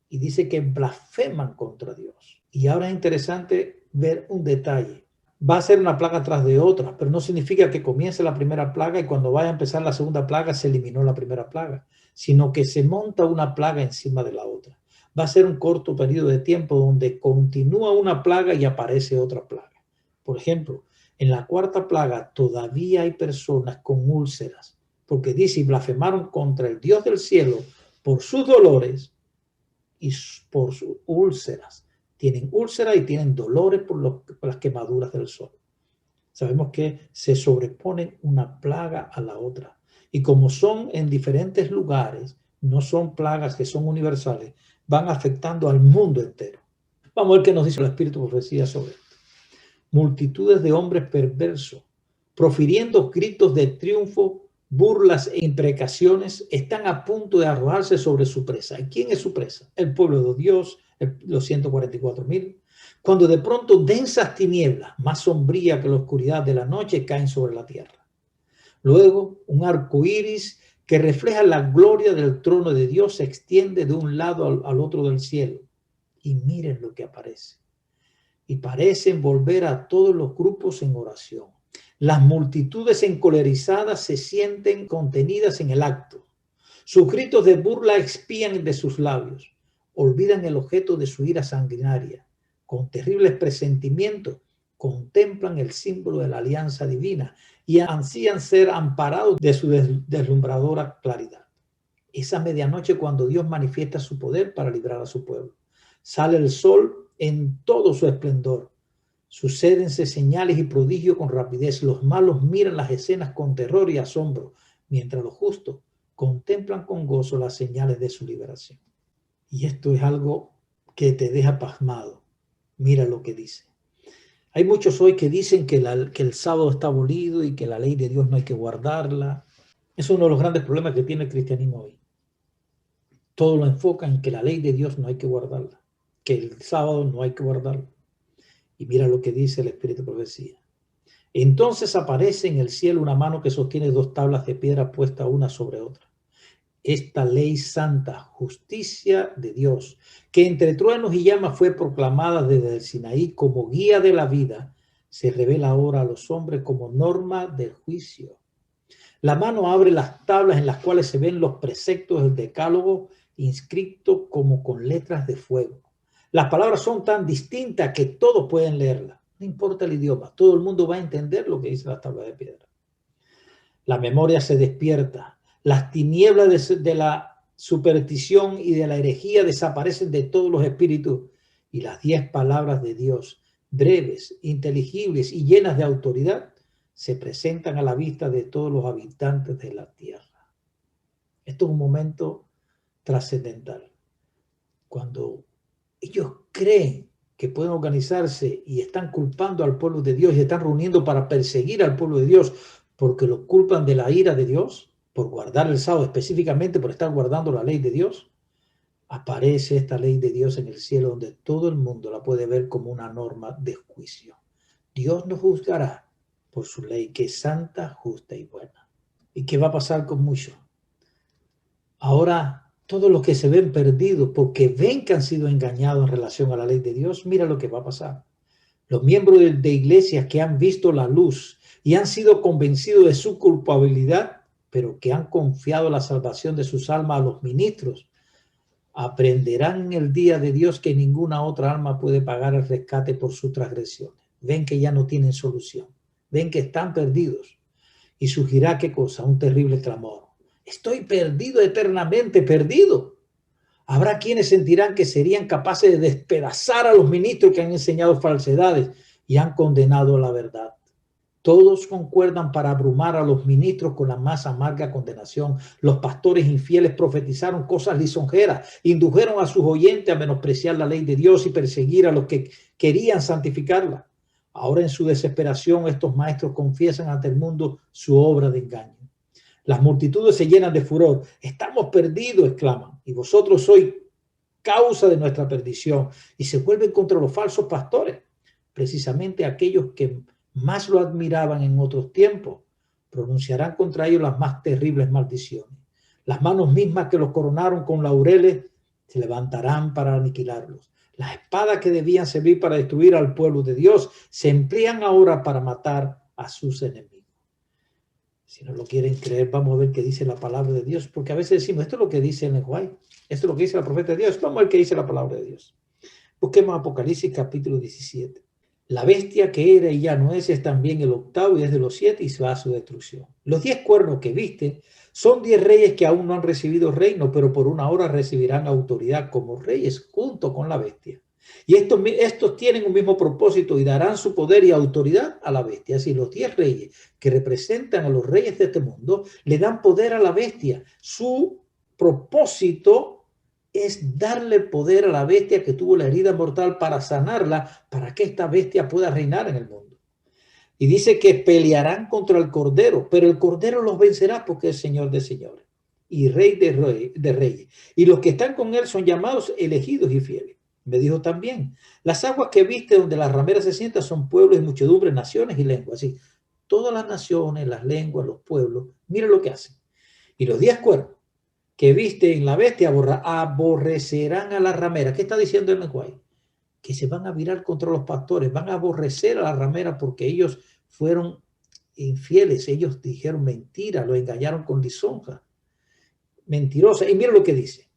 Y dice que blasfeman contra Dios. Y ahora es interesante ver un detalle. Va a ser una plaga tras de otra, pero no significa que comience la primera plaga y cuando vaya a empezar la segunda plaga se eliminó la primera plaga, sino que se monta una plaga encima de la otra. Va a ser un corto periodo de tiempo donde continúa una plaga y aparece otra plaga. Por ejemplo, en la cuarta plaga todavía hay personas con úlceras, porque dice, y blasfemaron contra el Dios del cielo por sus dolores y por sus úlceras. Tienen úlceras y tienen dolores por las quemaduras del sol. Sabemos que se sobreponen una plaga a la otra. Y como son en diferentes lugares, no son plagas que son universales, van afectando al mundo entero. Vamos a ver qué nos dice el Espíritu de Profecía sobre esto. Multitudes de hombres perversos, profiriendo gritos de triunfo, burlas e imprecaciones, están a punto de arrojarse sobre su presa. ¿Y quién es su presa? El pueblo de Dios, los 144,000. Cuando de pronto densas tinieblas, más sombrías que la oscuridad de la noche, caen sobre la tierra. Luego, un arco iris que refleja la gloria del trono de Dios se extiende de un lado al otro del cielo. Y miren lo que aparece. Y parecen volver a todos los grupos en oración. Las multitudes encolerizadas se sienten contenidas en el acto. Sus gritos de burla expían de sus labios. Olvidan el objeto de su ira sanguinaria. Con terribles presentimientos contemplan el símbolo de la alianza divina y ansían ser amparados de su deslumbradora claridad. Esa medianoche cuando Dios manifiesta su poder para librar a su pueblo. Sale el sol en todo su esplendor. Sucédense señales y prodigios con rapidez. Los malos miran las escenas con terror y asombro, mientras los justos contemplan con gozo las señales de su liberación. Y esto es algo que te deja pasmado. Mira lo que dice. Hay muchos hoy que dicen que el sábado está abolido y que la ley de Dios no hay que guardarla. Es uno de los grandes problemas que tiene el cristianismo hoy. Todo lo enfoca en que la ley de Dios no hay que guardarla, que el sábado no hay que guardarlo. Y mira lo que dice el Espíritu de Profecía. Entonces aparece en el cielo una mano que sostiene 2 tablas de piedra puestas una sobre otra. Esta ley santa, justicia de Dios, que entre truenos y llamas fue proclamada desde el Sinaí como guía de la vida, se revela ahora a los hombres como norma del juicio. La mano abre las tablas en las cuales se ven los preceptos del decálogo inscritos como con letras de fuego. Las palabras son tan distintas que todos pueden leerlas. No importa el idioma, todo el mundo va a entender lo que dice la tabla de piedra. La memoria se despierta. Las tinieblas de la superstición y de la herejía desaparecen de todos los espíritus. Y las 10 palabras de Dios, breves, inteligibles y llenas de autoridad, se presentan a la vista de todos los habitantes de la tierra. Esto es un momento trascendental. Cuando ellos creen que pueden organizarse y están culpando al pueblo de Dios y están reuniendo para perseguir al pueblo de Dios porque lo culpan de la ira de Dios, por guardar el sábado, específicamente por estar guardando la ley de Dios, aparece esta ley de Dios en el cielo donde todo el mundo la puede ver como una norma de juicio. Dios nos juzgará por su ley que es santa, justa y buena. ¿Y qué va a pasar con muchos? Ahora, todos los que se ven perdidos porque ven que han sido engañados en relación a la ley de Dios, mira lo que va a pasar. Los miembros de iglesias que han visto la luz y han sido convencidos de su culpabilidad, pero que han confiado la salvación de sus almas a los ministros, aprenderán en el día de Dios que ninguna otra alma puede pagar el rescate por sus transgresiones. Ven que ya no tienen solución. Ven que están perdidos. Y surgirá, ¿qué cosa? Un terrible clamor. Estoy perdido, eternamente perdido. Habrá quienes sentirán que serían capaces de despedazar a los ministros que han enseñado falsedades y han condenado la verdad. Todos concuerdan para abrumar a los ministros con la más amarga condenación. Los pastores infieles profetizaron cosas lisonjeras, indujeron a sus oyentes a menospreciar la ley de Dios y perseguir a los que querían santificarla. Ahora en su desesperación estos maestros confiesan ante el mundo su obra de engaño. Las multitudes se llenan de furor. Estamos perdidos, exclaman, y vosotros sois causa de nuestra perdición. Y se vuelven contra los falsos pastores, precisamente aquellos que más lo admiraban en otros tiempos. Pronunciarán contra ellos las más terribles maldiciones. Las manos mismas que los coronaron con laureles se levantarán para aniquilarlos. Las espadas que debían servir para destruir al pueblo de Dios se emplean ahora para matar a sus enemigos. Si no lo quieren creer, vamos a ver qué dice la palabra de Dios, porque a veces decimos, esto es lo que dice Ellen White, esto es lo que dice la profeta de Dios, vamos a ver qué dice la palabra de Dios. Busquemos Apocalipsis capítulo 17. La bestia que era y ya no es también el octavo y es de los 7 y se va a su destrucción. Los 10 cuernos que viste son 10 reyes que aún no han recibido reino, pero por una hora recibirán autoridad como reyes junto con la bestia. Y estos tienen un mismo propósito y darán su poder y autoridad a la bestia. Así los 10 reyes que representan a los reyes de este mundo le dan poder a la bestia. Su propósito es darle poder a la bestia que tuvo la herida mortal para sanarla, para que esta bestia pueda reinar en el mundo. Y dice que pelearán contra el Cordero, pero el Cordero los vencerá porque es Señor de señores y Rey de reyes. Y los que están con él son llamados elegidos y fieles. Me dijo también, las aguas que viste donde las rameras se sientan son pueblos y muchedumbres, naciones y lenguas. Así, todas las naciones, las lenguas, los pueblos, mira lo que hacen. Y los 10 cuernos que viste en la bestia aborrecerán a la ramera. ¿Qué está diciendo el lenguaje? Que se van a virar contra los pastores, van a aborrecer a la ramera porque ellos fueron infieles, ellos dijeron mentira, lo engañaron con lisonja, mentirosa. Y mira lo que dice.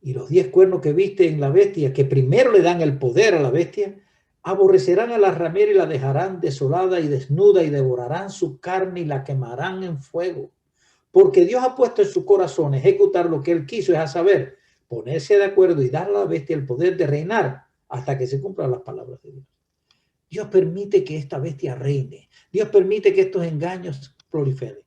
Y los 10 cuernos que viste en la bestia, que primero le dan el poder a la bestia, aborrecerán a la ramera y la dejarán desolada y desnuda y devorarán su carne y la quemarán en fuego. Porque Dios ha puesto en su corazón ejecutar lo que él quiso, es a saber, ponerse de acuerdo y dar a la bestia el poder de reinar hasta que se cumplan las palabras de Dios. Dios permite que esta bestia reine. Dios permite que estos engaños proliferen.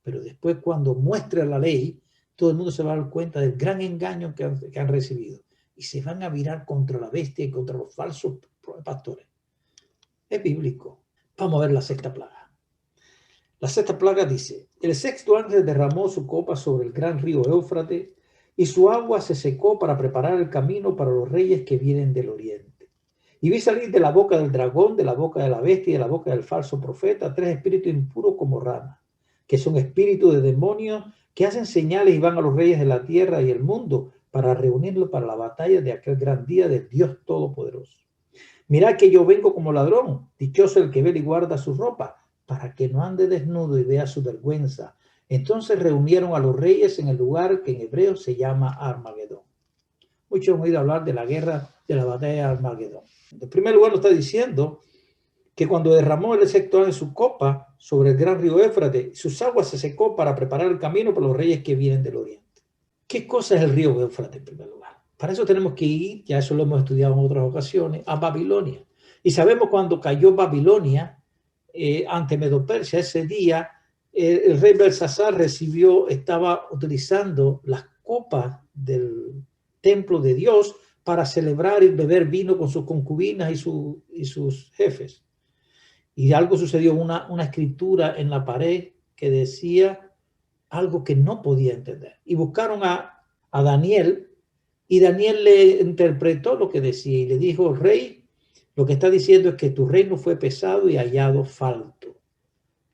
Pero después, cuando muestre la ley, todo el mundo se va a dar cuenta del gran engaño que han recibido. Y se van a virar contra la bestia y contra los falsos pastores. Es bíblico. Vamos a ver la sexta plaga. La sexta plaga dice, el sexto ángel derramó su copa sobre el gran río Éufrates y su agua se secó para preparar el camino para los reyes que vienen del oriente. Y vi salir de la boca del dragón, de la boca de la bestia y de la boca del falso profeta 3 espíritus impuros como ranas, que son espíritus de demonios que hacen señales y van a los reyes de la tierra y el mundo para reunirlos para la batalla de aquel gran día del Dios Todopoderoso. Mirad que yo vengo como ladrón, dichoso el que ve y guarda su ropa, para que no ande desnudo y vea su vergüenza. Entonces reunieron a los reyes en el lugar que en hebreo se llama Armagedón. Muchos han oído hablar de la guerra, de la batalla de Armagedón. En primer lugar, nos está diciendo que cuando derramó el sexto ángel su copa sobre el gran río Éufrates, sus aguas se secó para preparar el camino para los reyes que vienen del oriente. ¿Qué cosa es el río Éufrates en primer lugar? Para eso tenemos que ir, ya eso lo hemos estudiado en otras ocasiones, a Babilonia. Y sabemos cuando cayó Babilonia ante Medo-Persia, ese día el rey Belsasar estaba utilizando las copas del templo de Dios para celebrar y beber vino con sus concubinas y sus jefes. Y algo sucedió, una escritura en la pared que decía algo que no podía entender. Y buscaron a Daniel, y Daniel le interpretó lo que decía y le dijo, rey, lo que está diciendo es que tu reino fue pesado y hallado falto.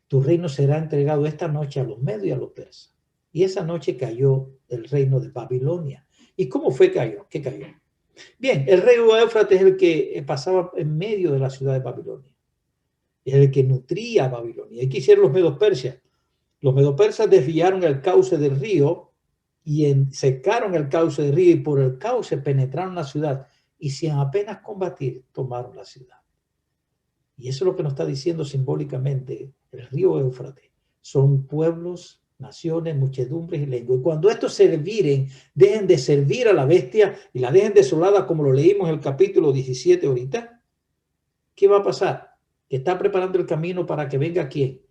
Tu reino será entregado esta noche a los medios y a los persas. Y esa noche cayó el reino de Babilonia. ¿Y cómo fue cayó? ¿Qué cayó? Bien, el río Éufrates es el que pasaba en medio de la ciudad de Babilonia. Es el que nutría a Babilonia. ¿Y qué hicieron los medo-persas? Los medo-persas desviaron el cauce del río y secaron el cauce del río y por el cauce penetraron la ciudad y sin apenas combatir tomaron la ciudad. Y eso es lo que nos está diciendo simbólicamente el río Éufrates. Son pueblos, naciones, muchedumbres y lenguas. Y cuando estos se viren, dejen de servir a la bestia y la dejen desolada como lo leímos en el capítulo 17 ahorita, ¿qué va a pasar? que está preparando el camino para que venga ¿quién?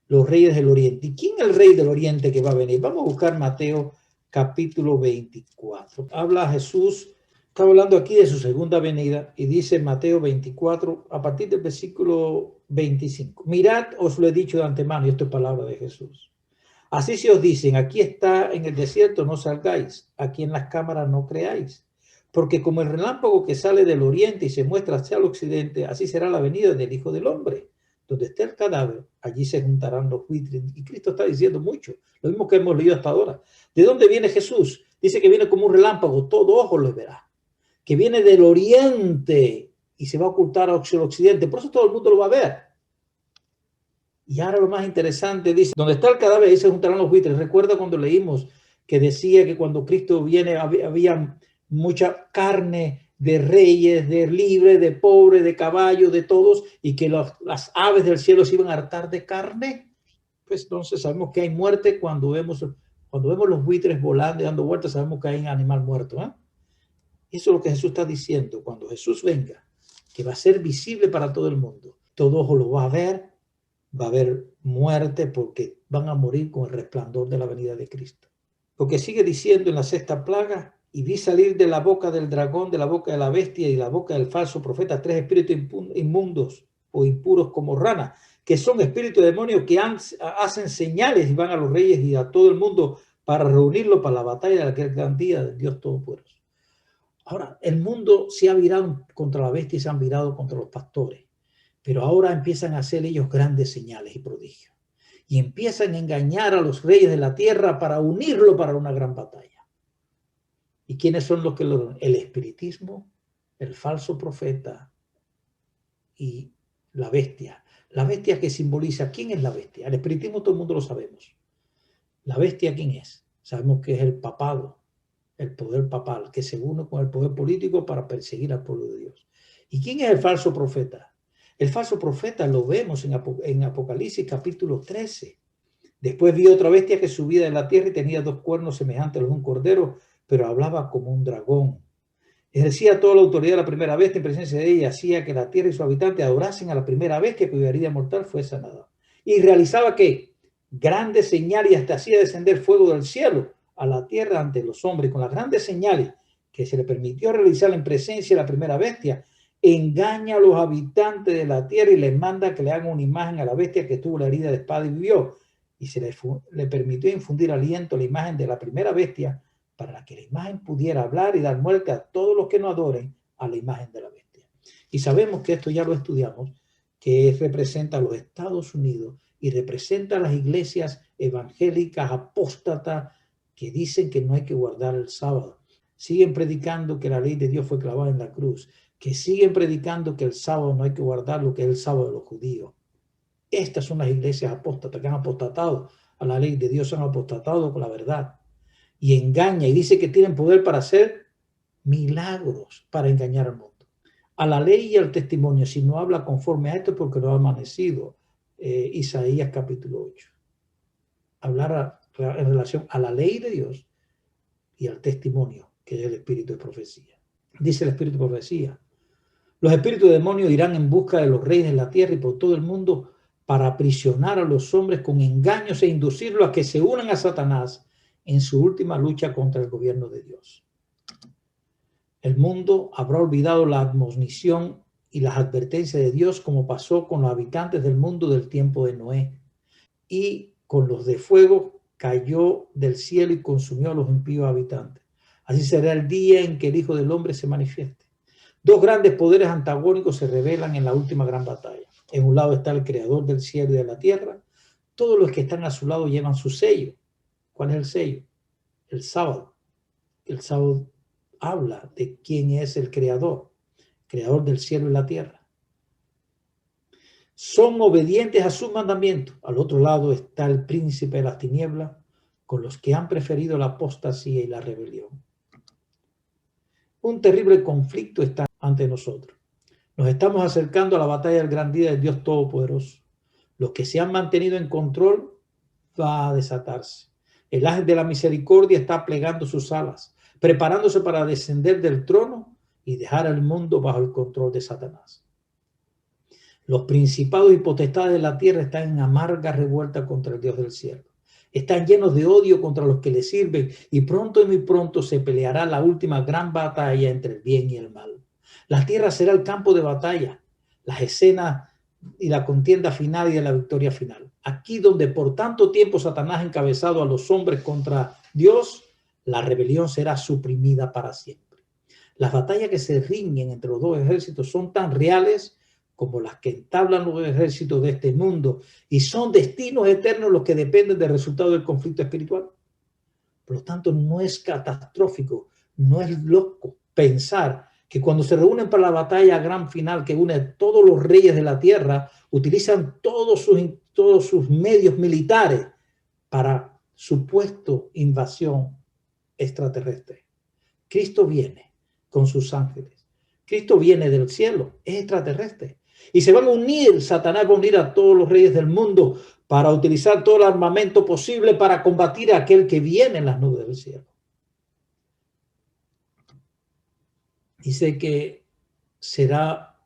Los reyes del oriente. ¿Y quién es el rey del oriente que va a venir? Vamos a buscar Mateo capítulo 24. Habla Jesús, está hablando aquí de su segunda venida y dice Mateo 24 a partir del versículo 25. Mirad, os lo he dicho de antemano, y esto es palabra de Jesús. Así se os dicen, aquí está en el desierto, no salgáis, aquí en las cámaras no creáis. Porque como el relámpago que sale del oriente y se muestra hacia el occidente, así será la venida del Hijo del Hombre. Donde esté el cadáver, allí se juntarán los buitres. Y Cristo está diciendo mucho, lo mismo que hemos leído hasta ahora. ¿De dónde viene Jesús? Dice que viene como un relámpago, todo ojo lo verá. Que viene del oriente y se va a ocultar hacia el occidente. Por eso todo el mundo lo va a ver. Y ahora lo más interesante, dice, donde está el cadáver, ahí se juntarán los buitres. Recuerda cuando leímos que decía que cuando Cristo viene había mucha carne de reyes, de libres, de pobres, de caballos, de todos, y que las aves del cielo se iban a hartar de carne. Pues entonces sabemos que hay muerte cuando vemos los buitres volando y dando vueltas, sabemos que hay un animal muerto. Eso es lo que Jesús está diciendo. Cuando Jesús venga, que va a ser visible para todo el mundo, todo ojo lo va a ver, va a haber muerte porque van a morir con el resplandor de la venida de Cristo. Porque sigue diciendo en la sexta plaga, y vi salir de la boca del dragón, de la boca de la bestia y de la boca del falso profeta, 3 espíritus inmundos o impuros como ranas, que son espíritus de demonios que hacen señales y van a los reyes y a todo el mundo para reunirlo para la batalla de aquel gran día de Dios Todopoderoso. Ahora, el mundo se ha virado contra la bestia y se han virado contra los pastores. Pero ahora empiezan a hacer ellos grandes señales y prodigios. Y empiezan a engañar a los reyes de la tierra para unirlo para una gran batalla. ¿Y quiénes son los que lo dan? El espiritismo, el falso profeta y la bestia. La bestia que simboliza, ¿quién es la bestia? El espiritismo todo el mundo lo sabemos. ¿La bestia quién es? Sabemos que es el papado, el poder papal, que se une con el poder político para perseguir al pueblo de Dios. ¿Y quién es el falso profeta? El falso profeta lo vemos en Apocalipsis capítulo 13. Después vi otra bestia que subía de la tierra y tenía 2 cuernos semejantes a los de un cordero, pero hablaba como un dragón. Ejercía toda la autoridad de la primera bestia en presencia de ella, hacía que la tierra y sus habitantes adorasen a la primera bestia cuya herida mortal fue sanada. Y realizaba ¿qué? Grandes señales y hasta hacía descender fuego del cielo a la tierra ante los hombres. Con las grandes señales que se le permitió realizar en presencia de la primera bestia, engaña a los habitantes de la tierra y les manda que le hagan una imagen a la bestia que tuvo la herida de espada y vivió. Y se le permitió infundir aliento a la imagen de la primera bestia para que la imagen pudiera hablar y dar muerte a todos los que no adoren a la imagen de la bestia. Y sabemos que esto ya lo estudiamos, que representa a los Estados Unidos y representa a las iglesias evangélicas apóstatas que dicen que no hay que guardar el sábado. Siguen predicando que la ley de Dios fue clavada en la cruz, que siguen predicando que el sábado no hay que guardar lo que es el sábado de los judíos. Estas son las iglesias apóstatas que han apostatado a la ley de Dios, han apostatado con la verdad y engaña y dice que tienen poder para hacer milagros para engañar al mundo. A la ley y al testimonio, si no habla conforme a esto, porque no ha amanecido. Isaías capítulo 8. Hablar en relación a la ley de Dios y al testimonio, que es el espíritu de profecía. Dice el espíritu de profecía: los espíritus de demonios irán en busca de los reyes de la tierra y por todo el mundo para aprisionar a los hombres con engaños e inducirlos a que se unan a Satanás en su última lucha contra el gobierno de Dios. El mundo habrá olvidado la admonición y las advertencias de Dios, como pasó con los habitantes del mundo del tiempo de Noé. Y con los de fuego cayó del cielo y consumió a los impíos habitantes. Así será el día en que el Hijo del Hombre se manifieste. 2 grandes poderes antagónicos se revelan en la última gran batalla. En un lado está el creador del cielo y de la tierra. Todos los que están a su lado llevan su sello. ¿Cuál es el sello? El sábado. El sábado habla de quién es el creador del cielo y la tierra. Son obedientes a sus mandamientos. Al otro lado está el príncipe de las tinieblas, con los que han preferido la apostasía y la rebelión. Un terrible conflicto está ante nosotros. Nos estamos acercando a la batalla del gran día del Dios Todopoderoso. Los que se han mantenido en control va a desatarse. El ángel de la misericordia está plegando sus alas, preparándose para descender del trono y dejar al mundo bajo el control de Satanás. Los principados y potestades de la tierra están en amarga revuelta contra el Dios del cielo. Están llenos de odio contra los que le sirven y pronto y muy pronto se peleará la última gran batalla entre el bien y el mal. La tierra será el campo de batalla, las escenas y la contienda final y de la victoria final. Aquí donde por tanto tiempo Satanás ha encabezado a los hombres contra Dios, la rebelión será suprimida para siempre. Las batallas que se riñen entre los dos ejércitos son tan reales como las que entablan los ejércitos de este mundo y son destinos eternos los que dependen del resultado del conflicto espiritual. Por lo tanto, no es catastrófico, no es loco pensar que cuando se reúnen para la batalla gran final que une a todos los reyes de la tierra, utilizan todos sus medios militares para supuesto invasión extraterrestre. Cristo viene con sus ángeles. Cristo viene del cielo, es extraterrestre. Y se van a unir, Satanás va a unir a todos los reyes del mundo para utilizar todo el armamento posible para combatir a aquel que viene en las nubes del cielo. Dice que será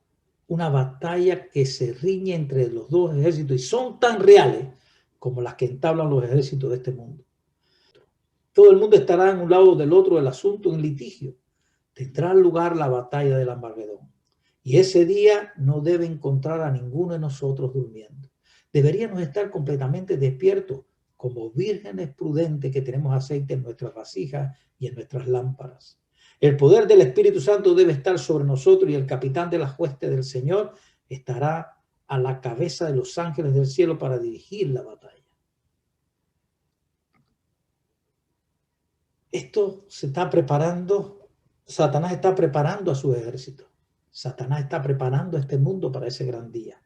una batalla que se riñe entre los dos ejércitos y son tan reales como las que entablan los ejércitos de este mundo. Todo el mundo estará en un lado del otro del asunto en litigio. Tendrá lugar la batalla del Armagedón. Y ese día no debe encontrar a ninguno de nosotros durmiendo. Deberíamos estar completamente despiertos como vírgenes prudentes que tenemos aceite en nuestras vasijas y en nuestras lámparas. El poder del Espíritu Santo debe estar sobre nosotros y el capitán de las huestes del Señor estará a la cabeza de los ángeles del cielo para dirigir la batalla. Esto se está preparando, Satanás está preparando a su ejército. Satanás está preparando a este mundo para ese gran día.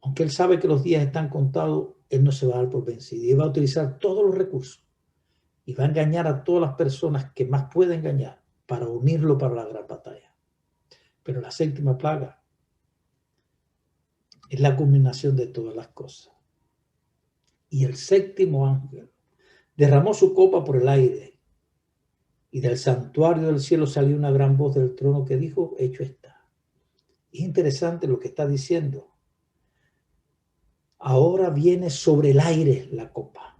Aunque él sabe que los días están contados, él no se va a dar por vencido. Y va a utilizar todos los recursos. Y va a engañar a todas las personas que más puede engañar para unirlo para la gran batalla. Pero la séptima plaga es la culminación de todas las cosas. Y el séptimo ángel derramó su copa por el aire. Y del santuario del cielo salió una gran voz del trono que dijo, hecho está. Es interesante lo que está diciendo. Ahora viene sobre el aire la copa.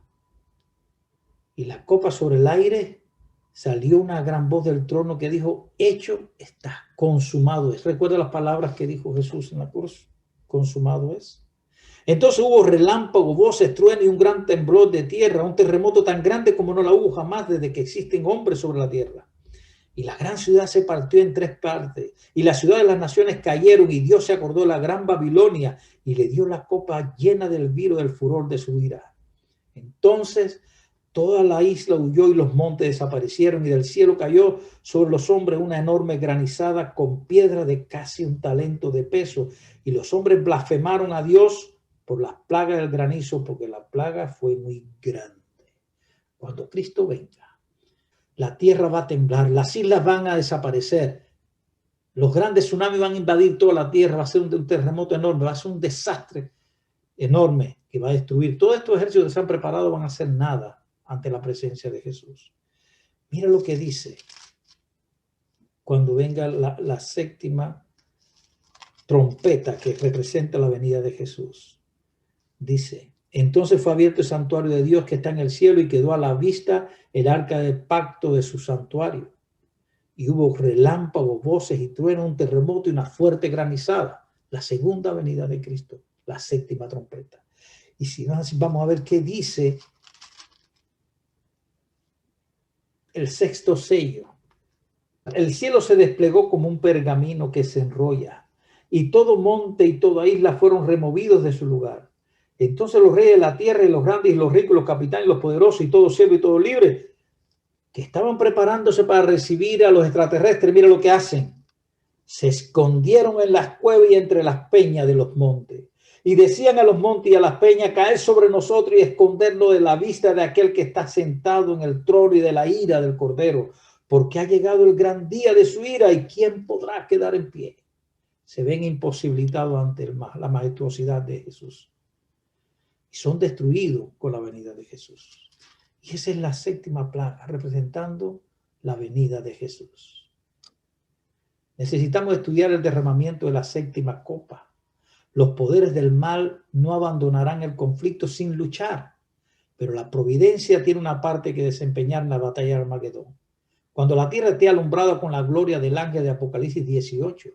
Y la copa sobre el aire salió una gran voz del trono que dijo, hecho está, consumado es. ¿Recuerda las palabras que dijo Jesús en la cruz? Consumado es. Entonces hubo relámpago, voces, trueno y un gran temblor de tierra, un terremoto tan grande como no la hubo jamás desde que existen hombres sobre la tierra. Y la gran ciudad se partió en 3 partes, y las ciudades de las naciones cayeron, y Dios se acordó de la gran Babilonia, y le dio la copa llena del vino del furor de su ira. Entonces toda la isla huyó y los montes desaparecieron, y del cielo cayó sobre los hombres una enorme granizada con piedra de casi 1 talento de peso, y los hombres blasfemaron a Dios por las plagas del granizo, porque la plaga fue muy grande. Cuando Cristo venga, la tierra va a temblar, las islas van a desaparecer, los grandes tsunamis van a invadir toda la tierra, va a ser un terremoto enorme, va a ser un desastre enorme que va a destruir. Todos estos ejércitos que se han preparado van a hacer nada ante la presencia de Jesús. Mira lo que dice cuando venga la séptima trompeta que representa la venida de Jesús. Dice, entonces fue abierto el santuario de Dios que está en el cielo y quedó a la vista el arca del pacto de su santuario. Y hubo relámpagos, voces y truenos, un terremoto y una fuerte granizada. La segunda venida de Cristo, la séptima trompeta. Y si vamos a ver qué dice el sexto sello. El cielo se desplegó como un pergamino que se enrolla, y todo monte y toda isla fueron removidos de su lugar. Entonces los reyes de la tierra y los grandes y los ricos, los capitanes y los poderosos y todo siervo y todo libre, que estaban preparándose para recibir a los extraterrestres, mira lo que hacen. Se escondieron en las cuevas y entre las peñas de los montes. Y decían a los montes y a las peñas, caed sobre nosotros y escondernos de la vista de aquel que está sentado en el trono y de la ira del Cordero, porque ha llegado el gran día de su ira y ¿quién podrá quedar en pie? Se ven imposibilitados ante la majestuosidad de Jesús. Y son destruidos con la venida de Jesús. Y esa es la séptima plaga, representando la venida de Jesús. Necesitamos estudiar el derramamiento de la séptima copa Los poderes del mal no abandonarán el conflicto sin luchar, pero la providencia tiene una parte que desempeñar en la batalla de Armagedón. Cuando la tierra esté alumbrada con la gloria del ángel de Apocalipsis 18,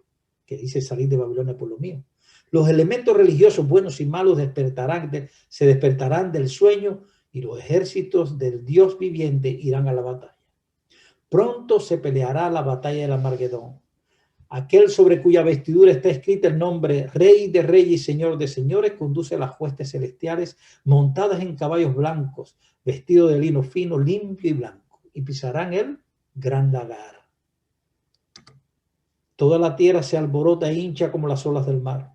que dice salir de Babilonia por lo mío, los elementos religiosos buenos y malos se despertarán del sueño y los ejércitos del Dios viviente irán a la batalla. Pronto se peleará la batalla del Armagedón. Aquel sobre cuya vestidura está escrito el nombre Rey de Reyes y Señor de Señores conduce a las huestes celestiales montadas en caballos blancos, vestidos de lino fino, limpio y blanco, y pisarán el gran lagar. Toda la tierra se alborota e hincha como las olas del mar.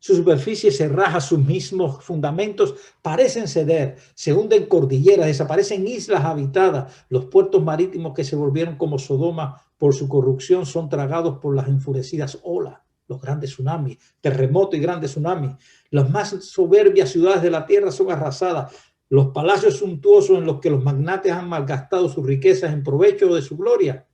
Su superficie se raja, sus mismos fundamentos parecen ceder, se hunden cordilleras, desaparecen islas habitadas. Los puertos marítimos que se volvieron como Sodoma por su corrupción son tragados por las enfurecidas olas, los grandes tsunamis, terremotos y grandes tsunamis. Las más soberbias ciudades de la tierra son arrasadas. Los palacios suntuosos en los que los magnates han malgastado sus riquezas en provecho de su gloria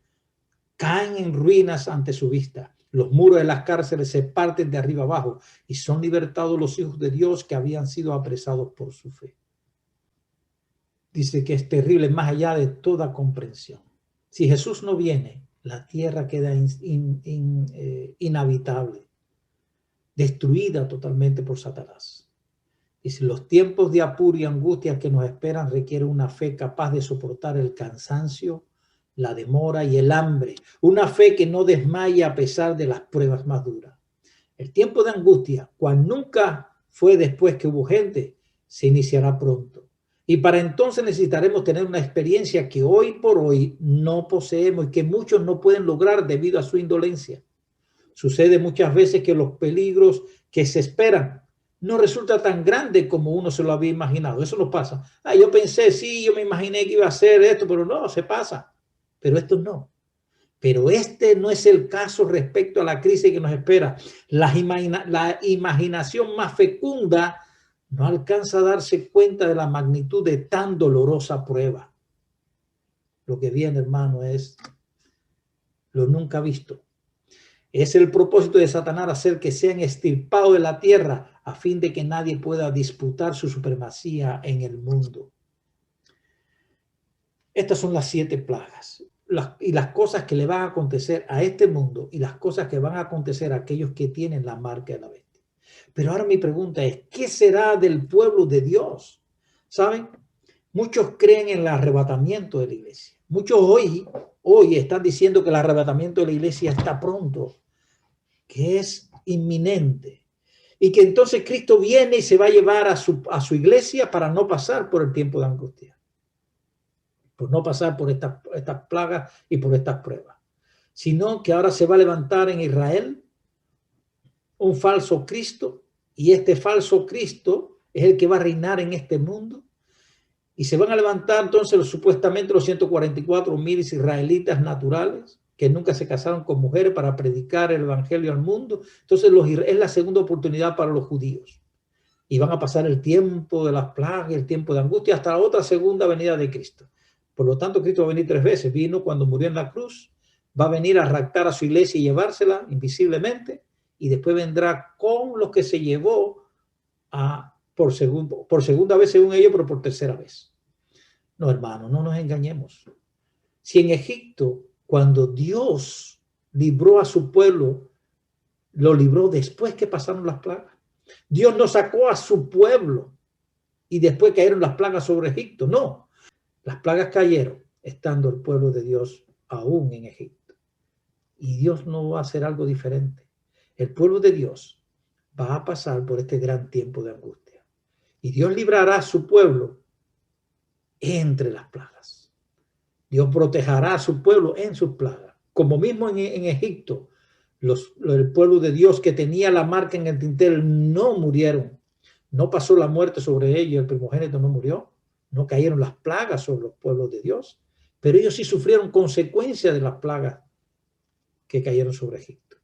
caen en ruinas ante su vista. Los muros de las cárceles se parten de arriba abajo y son libertados los hijos de Dios que habían sido apresados por su fe. Dice que es terrible más allá de toda comprensión. Si Jesús no viene, la tierra queda inhabitable, destruida totalmente por Satanás. Dice, los tiempos de apuro y angustia que nos esperan requieren una fe capaz de soportar el cansancio, la demora y el hambre, una fe que no desmaya a pesar de las pruebas más duras. El tiempo de angustia, cual nunca fue después que hubo gente, se iniciará pronto. Y para entonces necesitaremos tener una experiencia que hoy por hoy no poseemos y que muchos no pueden lograr debido a su indolencia. Sucede muchas veces que los peligros que se esperan no resulta tan grande como uno se lo había imaginado. Eso no pasa. Yo pensé, sí, yo me imaginé que iba a hacer esto, pero no, se pasa. Pero esto no. Pero este no es el caso respecto a la crisis que nos espera. La imaginación más fecunda no alcanza a darse cuenta de la magnitud de tan dolorosa prueba. Lo que viene, hermano, es lo nunca visto. Es el propósito de Satanás hacer que sean extirpados de la tierra a fin de que nadie pueda disputar su supremacía en el mundo. Estas son las 7 plagas. Y las cosas que le van a acontecer a este mundo y las cosas que van a acontecer a aquellos que tienen la marca de la bestia. Pero ahora mi pregunta es, ¿qué será del pueblo de Dios? ¿Saben? Muchos creen en el arrebatamiento de la iglesia. Muchos hoy están diciendo que el arrebatamiento de la iglesia está pronto, que es inminente. Y que entonces Cristo viene y se va a llevar a su iglesia para no pasar por el tiempo de angustia. Por no pasar por estas plagas y por estas pruebas, sino que ahora se va a levantar en Israel un falso Cristo, y este falso Cristo es el que va a reinar en este mundo, y se van a levantar entonces supuestamente los 144,000 israelitas naturales que nunca se casaron con mujeres para predicar el evangelio al mundo. Entonces es la segunda oportunidad para los judíos, y van a pasar el tiempo de las plagas, el tiempo de angustia, hasta la otra segunda venida de Cristo. Por lo tanto, Cristo va a venir 3 veces. Vino cuando murió en la cruz, va a venir a raptar a su iglesia y llevársela invisiblemente, y después vendrá con los que se llevó por segunda vez según ellos, pero por tercera vez. No, hermano, no nos engañemos. Si en Egipto, cuando Dios libró a su pueblo, lo libró después que pasaron las plagas. Dios no sacó a su pueblo y después cayeron las plagas sobre Egipto. No. Las plagas cayeron estando el pueblo de Dios aún en Egipto. Y Dios no va a hacer algo diferente. El pueblo de Dios va a pasar por este gran tiempo de angustia. Y Dios librará a su pueblo entre las plagas. Dios protegerá a su pueblo en sus plagas. Como mismo en Egipto, el pueblo de Dios que tenía la marca en el dintel no murieron. No pasó la muerte sobre ellos, el primogénito no murió. No cayeron las plagas sobre los pueblos de Dios, pero ellos sí sufrieron consecuencias de las plagas que cayeron sobre Egipto.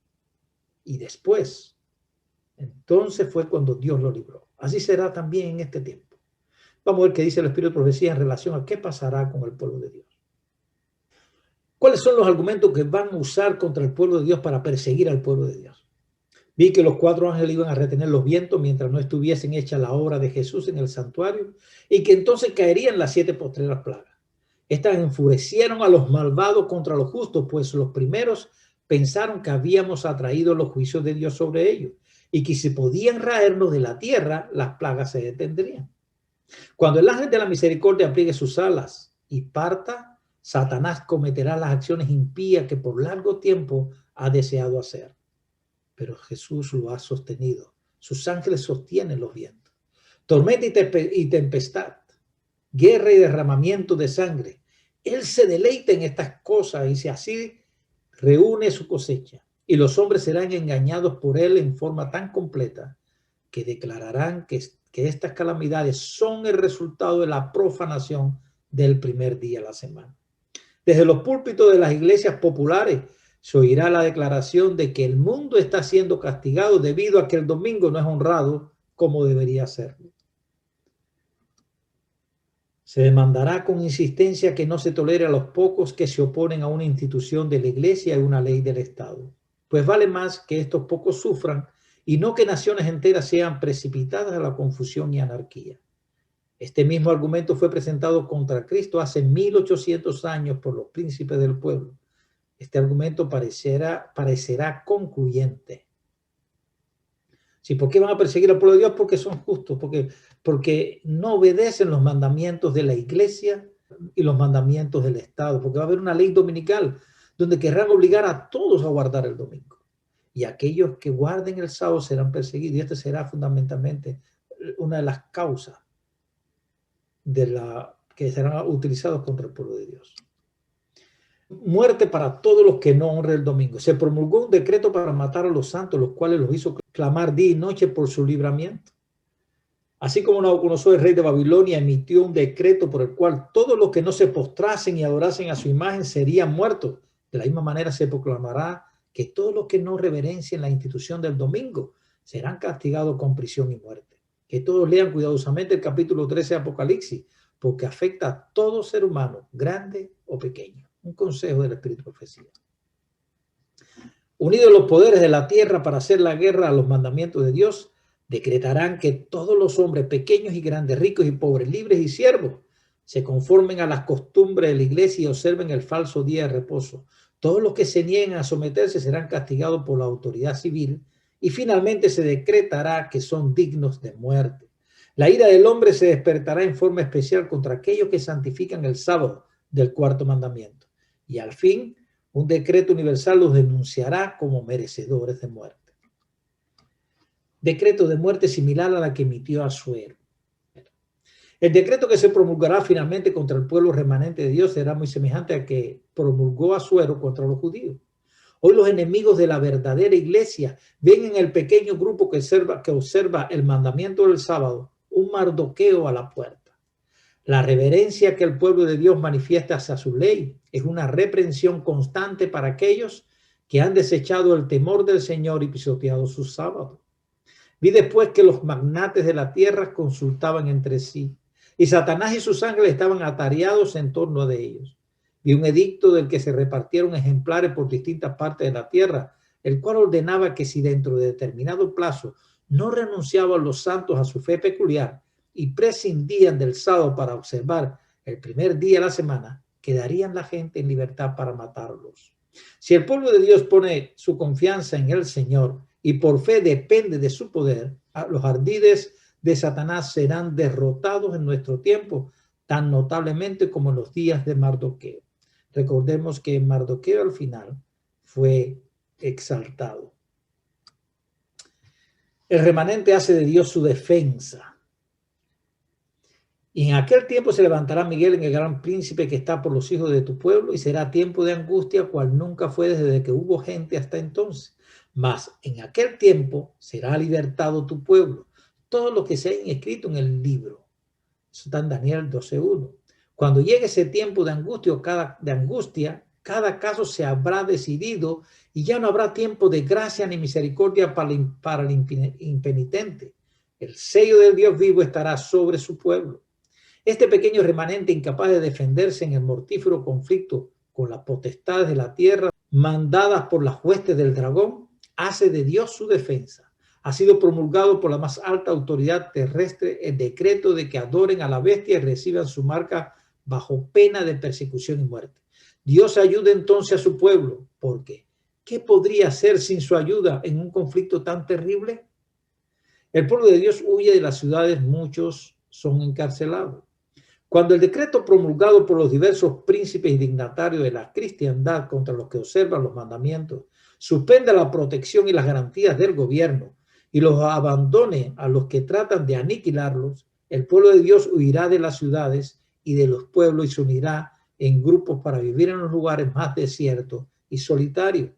Y después, entonces fue cuando Dios lo libró. Así será también en este tiempo. Vamos a ver qué dice el Espíritu de Profecía en relación a qué pasará con el pueblo de Dios. ¿Cuáles son los argumentos que van a usar contra el pueblo de Dios para perseguir al pueblo de Dios? Vi que los 4 ángeles iban a retener los vientos mientras no estuviesen hecha la obra de Jesús en el santuario, y que entonces caerían las 7 postreras plagas. Estas enfurecieron a los malvados contra los justos, pues los primeros pensaron que habíamos atraído los juicios de Dios sobre ellos, y que si podían raernos de la tierra, las plagas se detendrían. Cuando el ángel de la misericordia pliegue sus alas y parta, Satanás cometerá las acciones impías que por largo tiempo ha deseado hacer. Pero Jesús lo ha sostenido. Sus ángeles sostienen los vientos. Tormenta y tempestad, guerra y derramamiento de sangre. Él se deleita en estas cosas y así reúne su cosecha. Y los hombres serán engañados por él en forma tan completa que declararán que estas calamidades son el resultado de la profanación del primer día de la semana. Desde los púlpitos de las iglesias populares se oirá la declaración de que el mundo está siendo castigado debido a que el domingo no es honrado como debería serlo. Se demandará con insistencia que no se tolere a los pocos que se oponen a una institución de la iglesia y una ley del Estado, pues vale más que estos pocos sufran y no que naciones enteras sean precipitadas a la confusión y anarquía. Este mismo argumento fue presentado contra Cristo hace 1800 años por los príncipes del pueblo. Este argumento parecerá concluyente. ¿Sí? ¿Por qué van a perseguir al pueblo de Dios? Porque son justos, porque no obedecen los mandamientos de la iglesia y los mandamientos del Estado, porque va a haber una ley dominical donde querrán obligar a todos a guardar el domingo. Y aquellos que guarden el sábado serán perseguidos. Y esta será fundamentalmente una de las causas que serán utilizados contra el pueblo de Dios. Muerte para todos los que no honren el domingo. Se promulgó un decreto para matar a los santos, los cuales los hizo clamar día y noche por su libramiento. Así como Nabucodonosor, el rey de Babilonia, emitió un decreto por el cual todos los que no se postrasen y adorasen a su imagen serían muertos. De la misma manera se proclamará que todos los que no reverencien la institución del domingo serán castigados con prisión y muerte. Que todos lean cuidadosamente el capítulo 13 de Apocalipsis, porque afecta a todo ser humano, grande o pequeño. Un consejo del Espíritu de Profecía. Unidos los poderes de la tierra para hacer la guerra a los mandamientos de Dios, decretarán que todos los hombres, pequeños y grandes, ricos y pobres, libres y siervos, se conformen a las costumbres de la iglesia y observen el falso día de reposo. Todos los que se nieguen a someterse serán castigados por la autoridad civil y finalmente se decretará que son dignos de muerte. La ira del hombre se despertará en forma especial contra aquellos que santifican el sábado del cuarto mandamiento. Y al fin, un decreto universal los denunciará como merecedores de muerte. Decreto de muerte similar a la que emitió Asuero. El decreto que se promulgará finalmente contra el pueblo remanente de Dios será muy semejante al que promulgó Asuero contra los judíos. Hoy los enemigos de la verdadera iglesia ven en el pequeño grupo que observa el mandamiento del sábado un Mardoqueo a la puerta. La reverencia que el pueblo de Dios manifiesta hacia su ley es una reprensión constante para aquellos que han desechado el temor del Señor y pisoteado sus sábados. Vi después que los magnates de la tierra consultaban entre sí, y Satanás y sus ángeles estaban atareados en torno de ellos. Vi un edicto del que se repartieron ejemplares por distintas partes de la tierra, el cual ordenaba que si dentro de determinado plazo no renunciaban los santos a su fe peculiar y prescindían del sábado para observar el primer día de la semana, quedarían la gente en libertad para matarlos. Si el pueblo de Dios pone su confianza en el Señor y por fe depende de su poder, los ardides de Satanás serán derrotados en nuestro tiempo, tan notablemente como en los días de Mardoqueo. Recordemos que Mardoqueo al final fue exaltado. El remanente hace de Dios su defensa. Y en aquel tiempo se levantará Miguel en el gran príncipe que está por los hijos de tu pueblo, y será tiempo de angustia cual nunca fue desde que hubo gente hasta entonces. Mas en aquel tiempo será libertado tu pueblo, todo lo que se haya escrito en el libro. Eso está en Daniel 12:1. Cuando llegue ese tiempo de angustia, cada caso se habrá decidido y ya no habrá tiempo de gracia ni misericordia para el impenitente. El sello del Dios vivo estará sobre su pueblo. Este pequeño remanente incapaz de defenderse en el mortífero conflicto con las potestades de la tierra mandadas por las huestes del dragón, hace de Dios su defensa. Ha sido promulgado por la más alta autoridad terrestre el decreto de que adoren a la bestia y reciban su marca bajo pena de persecución y muerte. Dios ayuda entonces a su pueblo, porque ¿qué podría hacer sin su ayuda en un conflicto tan terrible? El pueblo de Dios huye de las ciudades, muchos son encarcelados. Cuando el decreto promulgado por los diversos príncipes y dignatarios de la cristiandad contra los que observan los mandamientos suspenda la protección y las garantías del gobierno y los abandone a los que tratan de aniquilarlos, el pueblo de Dios huirá de las ciudades y de los pueblos y se unirá en grupos para vivir en los lugares más desiertos y solitarios.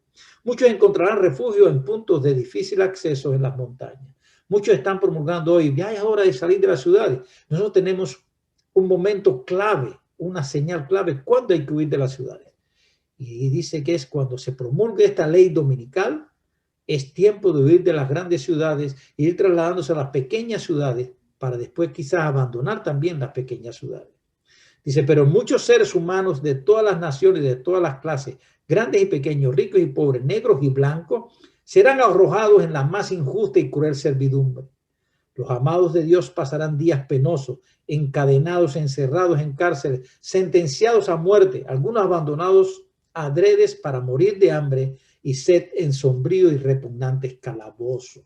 Muchos encontrarán refugio en puntos de difícil acceso en las montañas. Muchos están promulgando hoy, ya es hora de salir de las ciudades. Nosotros tenemos un momento clave, una señal clave, cuando hay que huir de las ciudades. Y dice que es cuando se promulgue esta ley dominical, es tiempo de huir de las grandes ciudades e ir trasladándose a las pequeñas ciudades para después quizás abandonar también las pequeñas ciudades. Dice, pero muchos seres humanos de todas las naciones, de todas las clases, grandes y pequeños, ricos y pobres, negros y blancos, serán arrojados en la más injusta y cruel servidumbre. Los amados de Dios pasarán días penosos, encadenados, encerrados en cárceles, sentenciados a muerte, algunos abandonados adredes para morir de hambre y sed en sombrío y repugnantes calabozos.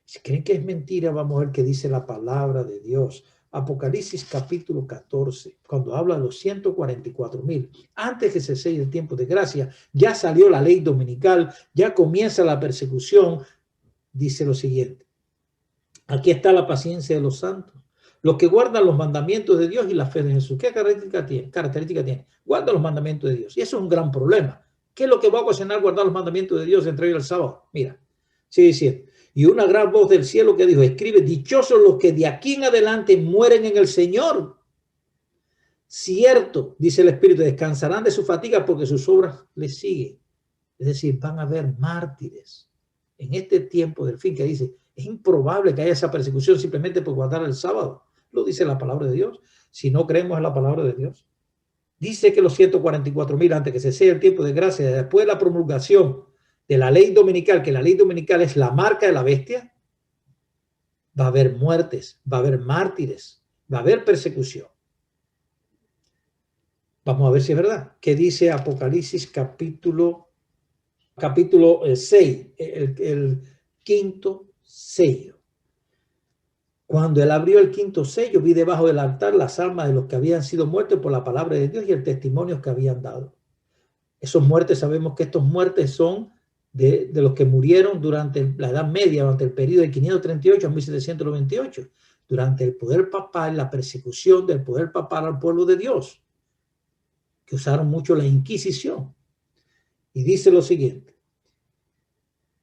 Si creen que es mentira, vamos a ver qué dice la palabra de Dios. Apocalipsis capítulo 14, cuando habla de los 144,000. Antes que se selle el tiempo de gracia, ya salió la ley dominical, ya comienza la persecución. Dice lo siguiente. Aquí está la paciencia de los santos, los que guardan los mandamientos de Dios y la fe de Jesús. ¿Qué característica tiene? Guarda los mandamientos de Dios. Y eso es un gran problema. ¿Qué es lo que va a ocasionar guardar los mandamientos de Dios entre hoy y el sábado? Mira, sigue diciendo. Y una gran voz del cielo que dijo, escribe, dichosos los que de aquí en adelante mueren en el Señor. Cierto, dice el Espíritu, descansarán de su fatiga porque sus obras les siguen. Es decir, van a haber mártires en este tiempo del fin que dice, es improbable que haya esa persecución simplemente por guardar el sábado. Lo dice la palabra de Dios. Si no creemos en la palabra de Dios. Dice que los 144,000 antes que se sea el tiempo de gracia, después de la promulgación de la ley dominical, que la ley dominical es la marca de la bestia, va a haber muertes, va a haber mártires, va a haber persecución. Vamos a ver si es verdad. ¿Qué dice Apocalipsis capítulo 6, el quinto sello? Cuando él abrió el quinto sello, vi debajo del altar las almas de los que habían sido muertos por la palabra de Dios y el testimonio que habían dado. Esos muertes, sabemos que estos muertes son de los que murieron durante la Edad Media, durante el periodo de 538 a 1798, durante el poder papal, la persecución del poder papal al pueblo de Dios, que usaron mucho la Inquisición. Y dice lo siguiente.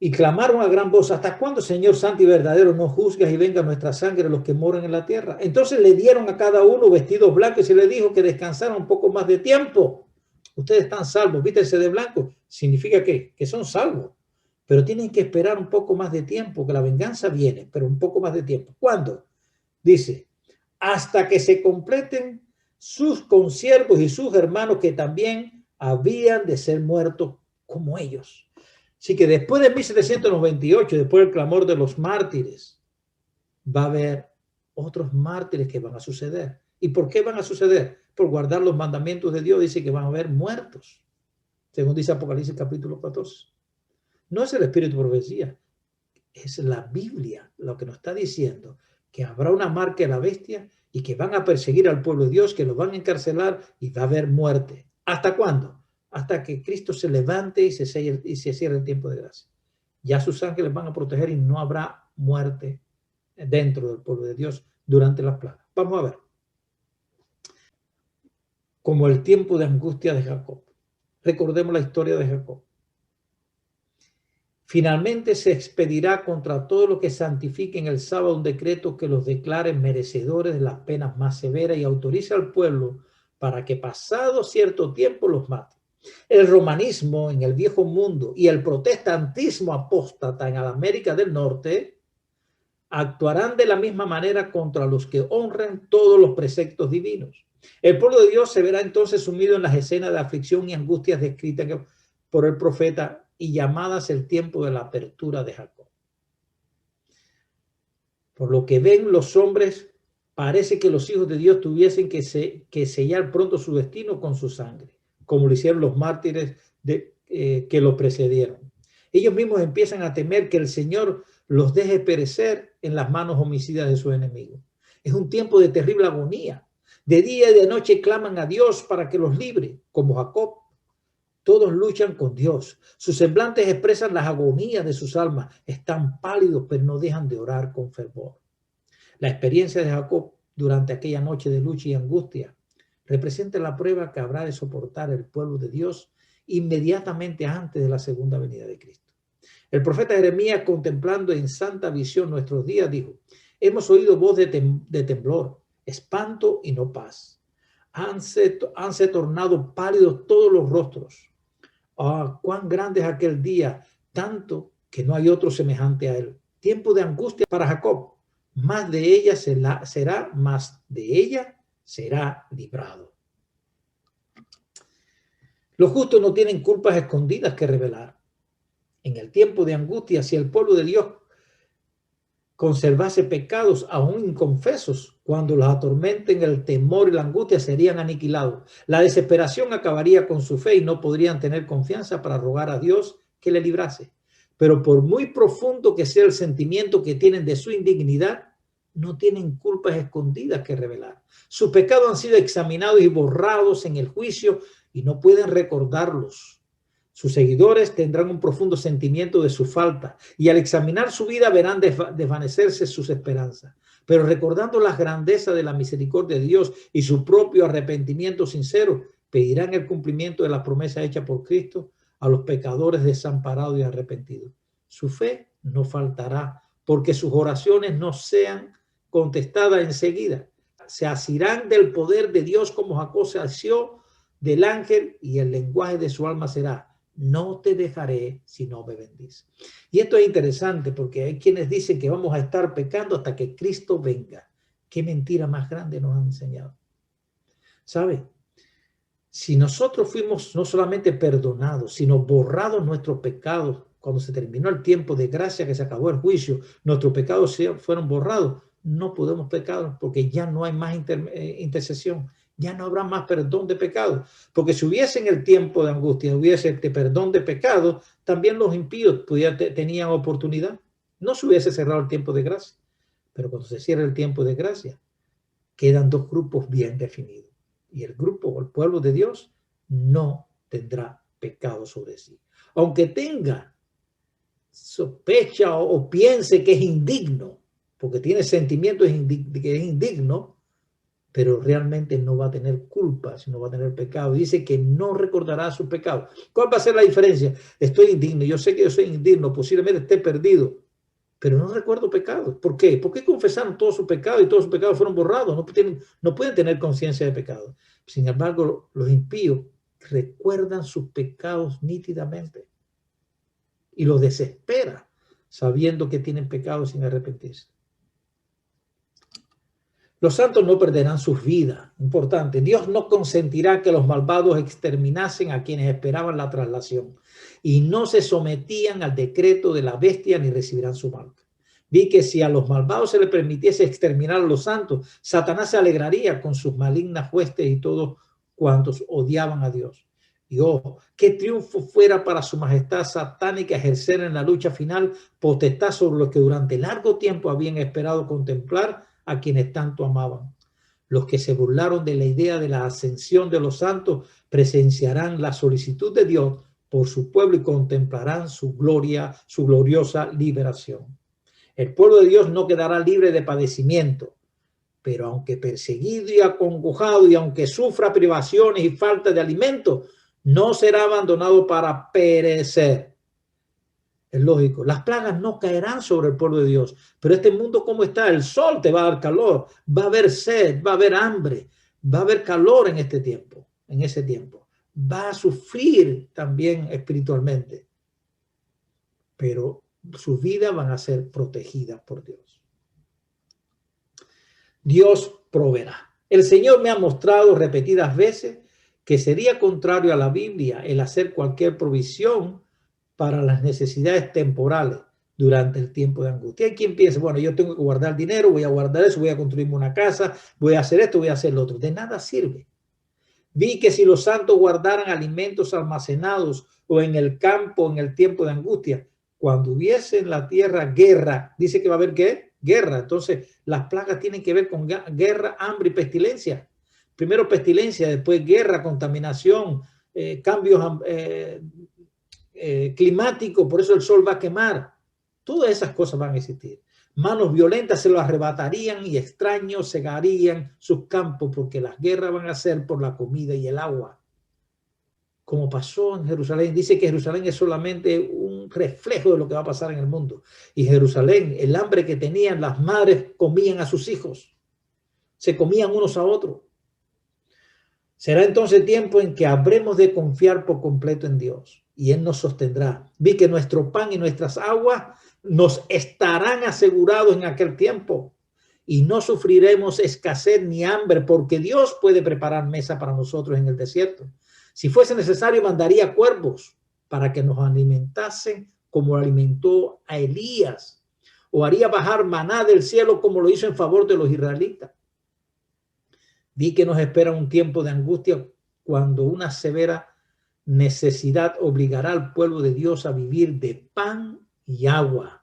Y clamaron a gran voz, ¿hasta cuándo, Señor santo y verdadero, no juzgas y venga nuestra sangre los que moran en la tierra? Entonces le dieron a cada uno vestidos blancos y se le dijo que descansara un poco más de tiempo. Ustedes están salvos, vístense de blanco. Significa que son salvos, pero tienen que esperar un poco más de tiempo, que la venganza viene, pero un poco más de tiempo. ¿Cuándo? Dice, hasta que se completen sus consiervos y sus hermanos que también habían de ser muertos como ellos. Así que después de 1798, después del clamor de los mártires, va a haber otros mártires que van a suceder. ¿Y por qué van a suceder? Por guardar los mandamientos de Dios. Dice que van a haber muertos, según dice Apocalipsis capítulo 14. No es el espíritu de profecía, es la Biblia lo que nos está diciendo, que habrá una marca de la bestia y que van a perseguir al pueblo de Dios, que los van a encarcelar y va a haber muerte. ¿Hasta cuándo? Hasta que Cristo se levante y se cierre el tiempo de gracia. Ya sus ángeles van a proteger y no habrá muerte dentro del pueblo de Dios durante las plagas. Vamos a ver. Como el tiempo de angustia de Jacob. Recordemos la historia de Jacob. Finalmente se expedirá contra todo lo que santifique en el sábado un decreto que los declare merecedores de las penas más severas y autorice al pueblo para que pasado cierto tiempo los mate. El romanismo en el viejo mundo y el protestantismo apóstata en la América del Norte actuarán de la misma manera contra los que honren todos los preceptos divinos. El pueblo de Dios se verá entonces sumido en las escenas de aflicción y angustias descritas por el profeta y llamadas el tiempo de la apertura de Jacob. Por lo que ven los hombres, parece que los hijos de Dios tuviesen que sellar pronto su destino con su sangre, como lo hicieron los mártires que lo precedieron. Ellos mismos empiezan a temer que el Señor los deje perecer en las manos homicidas de sus enemigos. Es un tiempo de terrible agonía. De día y de noche claman a Dios para que los libre, como Jacob. Todos luchan con Dios. Sus semblantes expresan las agonías de sus almas. Están pálidos, pero no dejan de orar con fervor. La experiencia de Jacob durante aquella noche de lucha y angustia representa la prueba que habrá de soportar el pueblo de Dios inmediatamente antes de la segunda venida de Cristo. El profeta Jeremías, contemplando en santa visión nuestros días, dijo: hemos oído voz de temblor, espanto y no paz. Hanse tornado pálidos todos los rostros. Cuán grande es aquel día, tanto que no hay otro semejante a él. Tiempo de angustia para Jacob, más de ella será librado. Los justos no tienen culpas escondidas que revelar. En el tiempo de angustia, si el pueblo de Dios conservase pecados aún inconfesos, cuando los atormenten el temor y la angustia, serían aniquilados. La desesperación acabaría con su fe y no podrían tener confianza para rogar a Dios que le librase. Pero por muy profundo que sea el sentimiento que tienen de su indignidad, no tienen culpas escondidas que revelar. Sus pecados han sido examinados y borrados en el juicio y no pueden recordarlos. Sus seguidores tendrán un profundo sentimiento de su falta y al examinar su vida verán desvanecerse sus esperanzas. Pero recordando las grandezas de la misericordia de Dios y su propio arrepentimiento sincero, pedirán el cumplimiento de la promesa hecha por Cristo a los pecadores desamparados y arrepentidos. Su fe no faltará porque sus oraciones no sean contestadas enseguida. Se asirán del poder de Dios como Jacob se asió del ángel y el lenguaje de su alma será: no te dejaré si no me bendices. Y esto es interesante porque hay quienes dicen que vamos a estar pecando hasta que Cristo venga. Qué mentira más grande nos han enseñado. ¿Sabe? Si nosotros fuimos no solamente perdonados, sino borrados nuestros pecados, cuando se terminó el tiempo de gracia, que se acabó el juicio, nuestros pecados fueron borrados, no podemos pecar porque ya no hay más intercesión. Ya no habrá más perdón de pecados, porque si hubiese en el tiempo de angustia, hubiese perdón de pecados, también los impíos tenían oportunidad. No se hubiese cerrado el tiempo de gracia, pero cuando se cierra el tiempo de gracia, quedan dos grupos bien definidos. Y el grupo, el pueblo de Dios, no tendrá pecado sobre sí. Aunque tenga sospecha o piense que es indigno, porque tiene sentimientos de que es indigno, pero realmente no va a tener culpa, sino va a tener pecado. Dice que no recordará su pecado. ¿Cuál va a ser la diferencia? Estoy indigno, yo sé que yo soy indigno, posiblemente esté perdido, pero no recuerdo pecados. ¿Por qué? Porque confesaron todos sus pecados y todos sus pecados fueron borrados. No pueden tener conciencia de pecado. Sin embargo, los impíos recuerdan sus pecados nítidamente y los desespera sabiendo que tienen pecados sin arrepentirse. Los santos no perderán sus vidas. Importante. Dios no consentirá que los malvados exterminasen a quienes esperaban la traslación y no se sometían al decreto de la bestia ni recibirán su marca. Vi que si a los malvados se les permitiese exterminar a los santos, Satanás se alegraría con sus malignas huestes y todos cuantos odiaban a Dios. Y qué triunfo fuera para su majestad satánica ejercer en la lucha final potestad sobre los que durante largo tiempo habían esperado contemplar a quienes tanto amaban. Los que se burlaron de la idea de la ascensión de los santos presenciarán la solicitud de Dios por su pueblo y contemplarán su gloria, su gloriosa liberación. El pueblo de Dios no quedará libre de padecimiento, pero aunque perseguido y acongojado y aunque sufra privaciones y falta de alimento, no será abandonado para perecer. Es lógico, las plagas no caerán sobre el pueblo de Dios, pero este mundo ¿cómo está? El sol te va a dar calor, va a haber sed, va a haber hambre, va a haber calor en este tiempo, en ese tiempo. Va a sufrir también espiritualmente, pero sus vidas van a ser protegidas por Dios. Dios proveerá. El Señor me ha mostrado repetidas veces que sería contrario a la Biblia el hacer cualquier provisión para las necesidades temporales durante el tiempo de angustia. Hay quien piensa, bueno, yo tengo que guardar dinero, voy a guardar eso, voy a construirme una casa, voy a hacer esto, voy a hacer lo otro. De nada sirve. Vi que si los santos guardaran alimentos almacenados o en el campo en el tiempo de angustia, cuando hubiese en la tierra guerra, dice que va a haber ¿qué? Guerra. Entonces, las plagas tienen que ver con guerra, hambre y pestilencia. Primero pestilencia, después guerra, contaminación, cambios climáticos, por eso el sol va a quemar. Todas esas cosas van a existir. Manos violentas se lo arrebatarían y extraños cegarían sus campos, porque las guerras van a ser por la comida y el agua. Como pasó en Jerusalén, dice que Jerusalén es solamente un reflejo de lo que va a pasar en el mundo. Y Jerusalén, el hambre que tenían, las madres comían a sus hijos, se comían unos a otros. Será entonces tiempo en que habremos de confiar por completo en Dios y Él nos sostendrá. Vi que nuestro pan y nuestras aguas nos estarán asegurados en aquel tiempo y no sufriremos escasez ni hambre, porque Dios puede preparar mesa para nosotros en el desierto. Si fuese necesario, mandaría cuervos para que nos alimentasen como alimentó a Elías, o haría bajar maná del cielo como lo hizo en favor de los israelitas. Vi que nos espera un tiempo de angustia cuando una severa necesidad obligará al pueblo de Dios a vivir de pan y agua.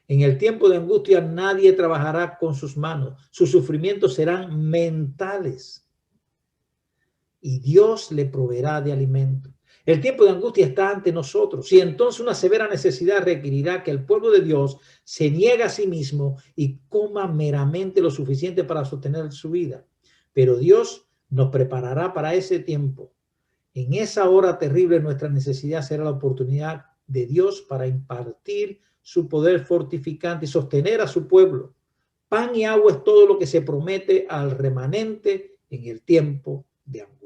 En el tiempo de angustia nadie trabajará con sus manos. Sus sufrimientos serán mentales y Dios le proveerá de alimento. El tiempo de angustia está ante nosotros y entonces una severa necesidad requerirá que el pueblo de Dios se niegue a sí mismo y coma meramente lo suficiente para sostener su vida. Pero Dios nos preparará para ese tiempo. En esa hora terrible nuestra necesidad será la oportunidad de Dios para impartir su poder fortificante y sostener a su pueblo. Pan y agua es todo lo que se promete al remanente en el tiempo de angustia.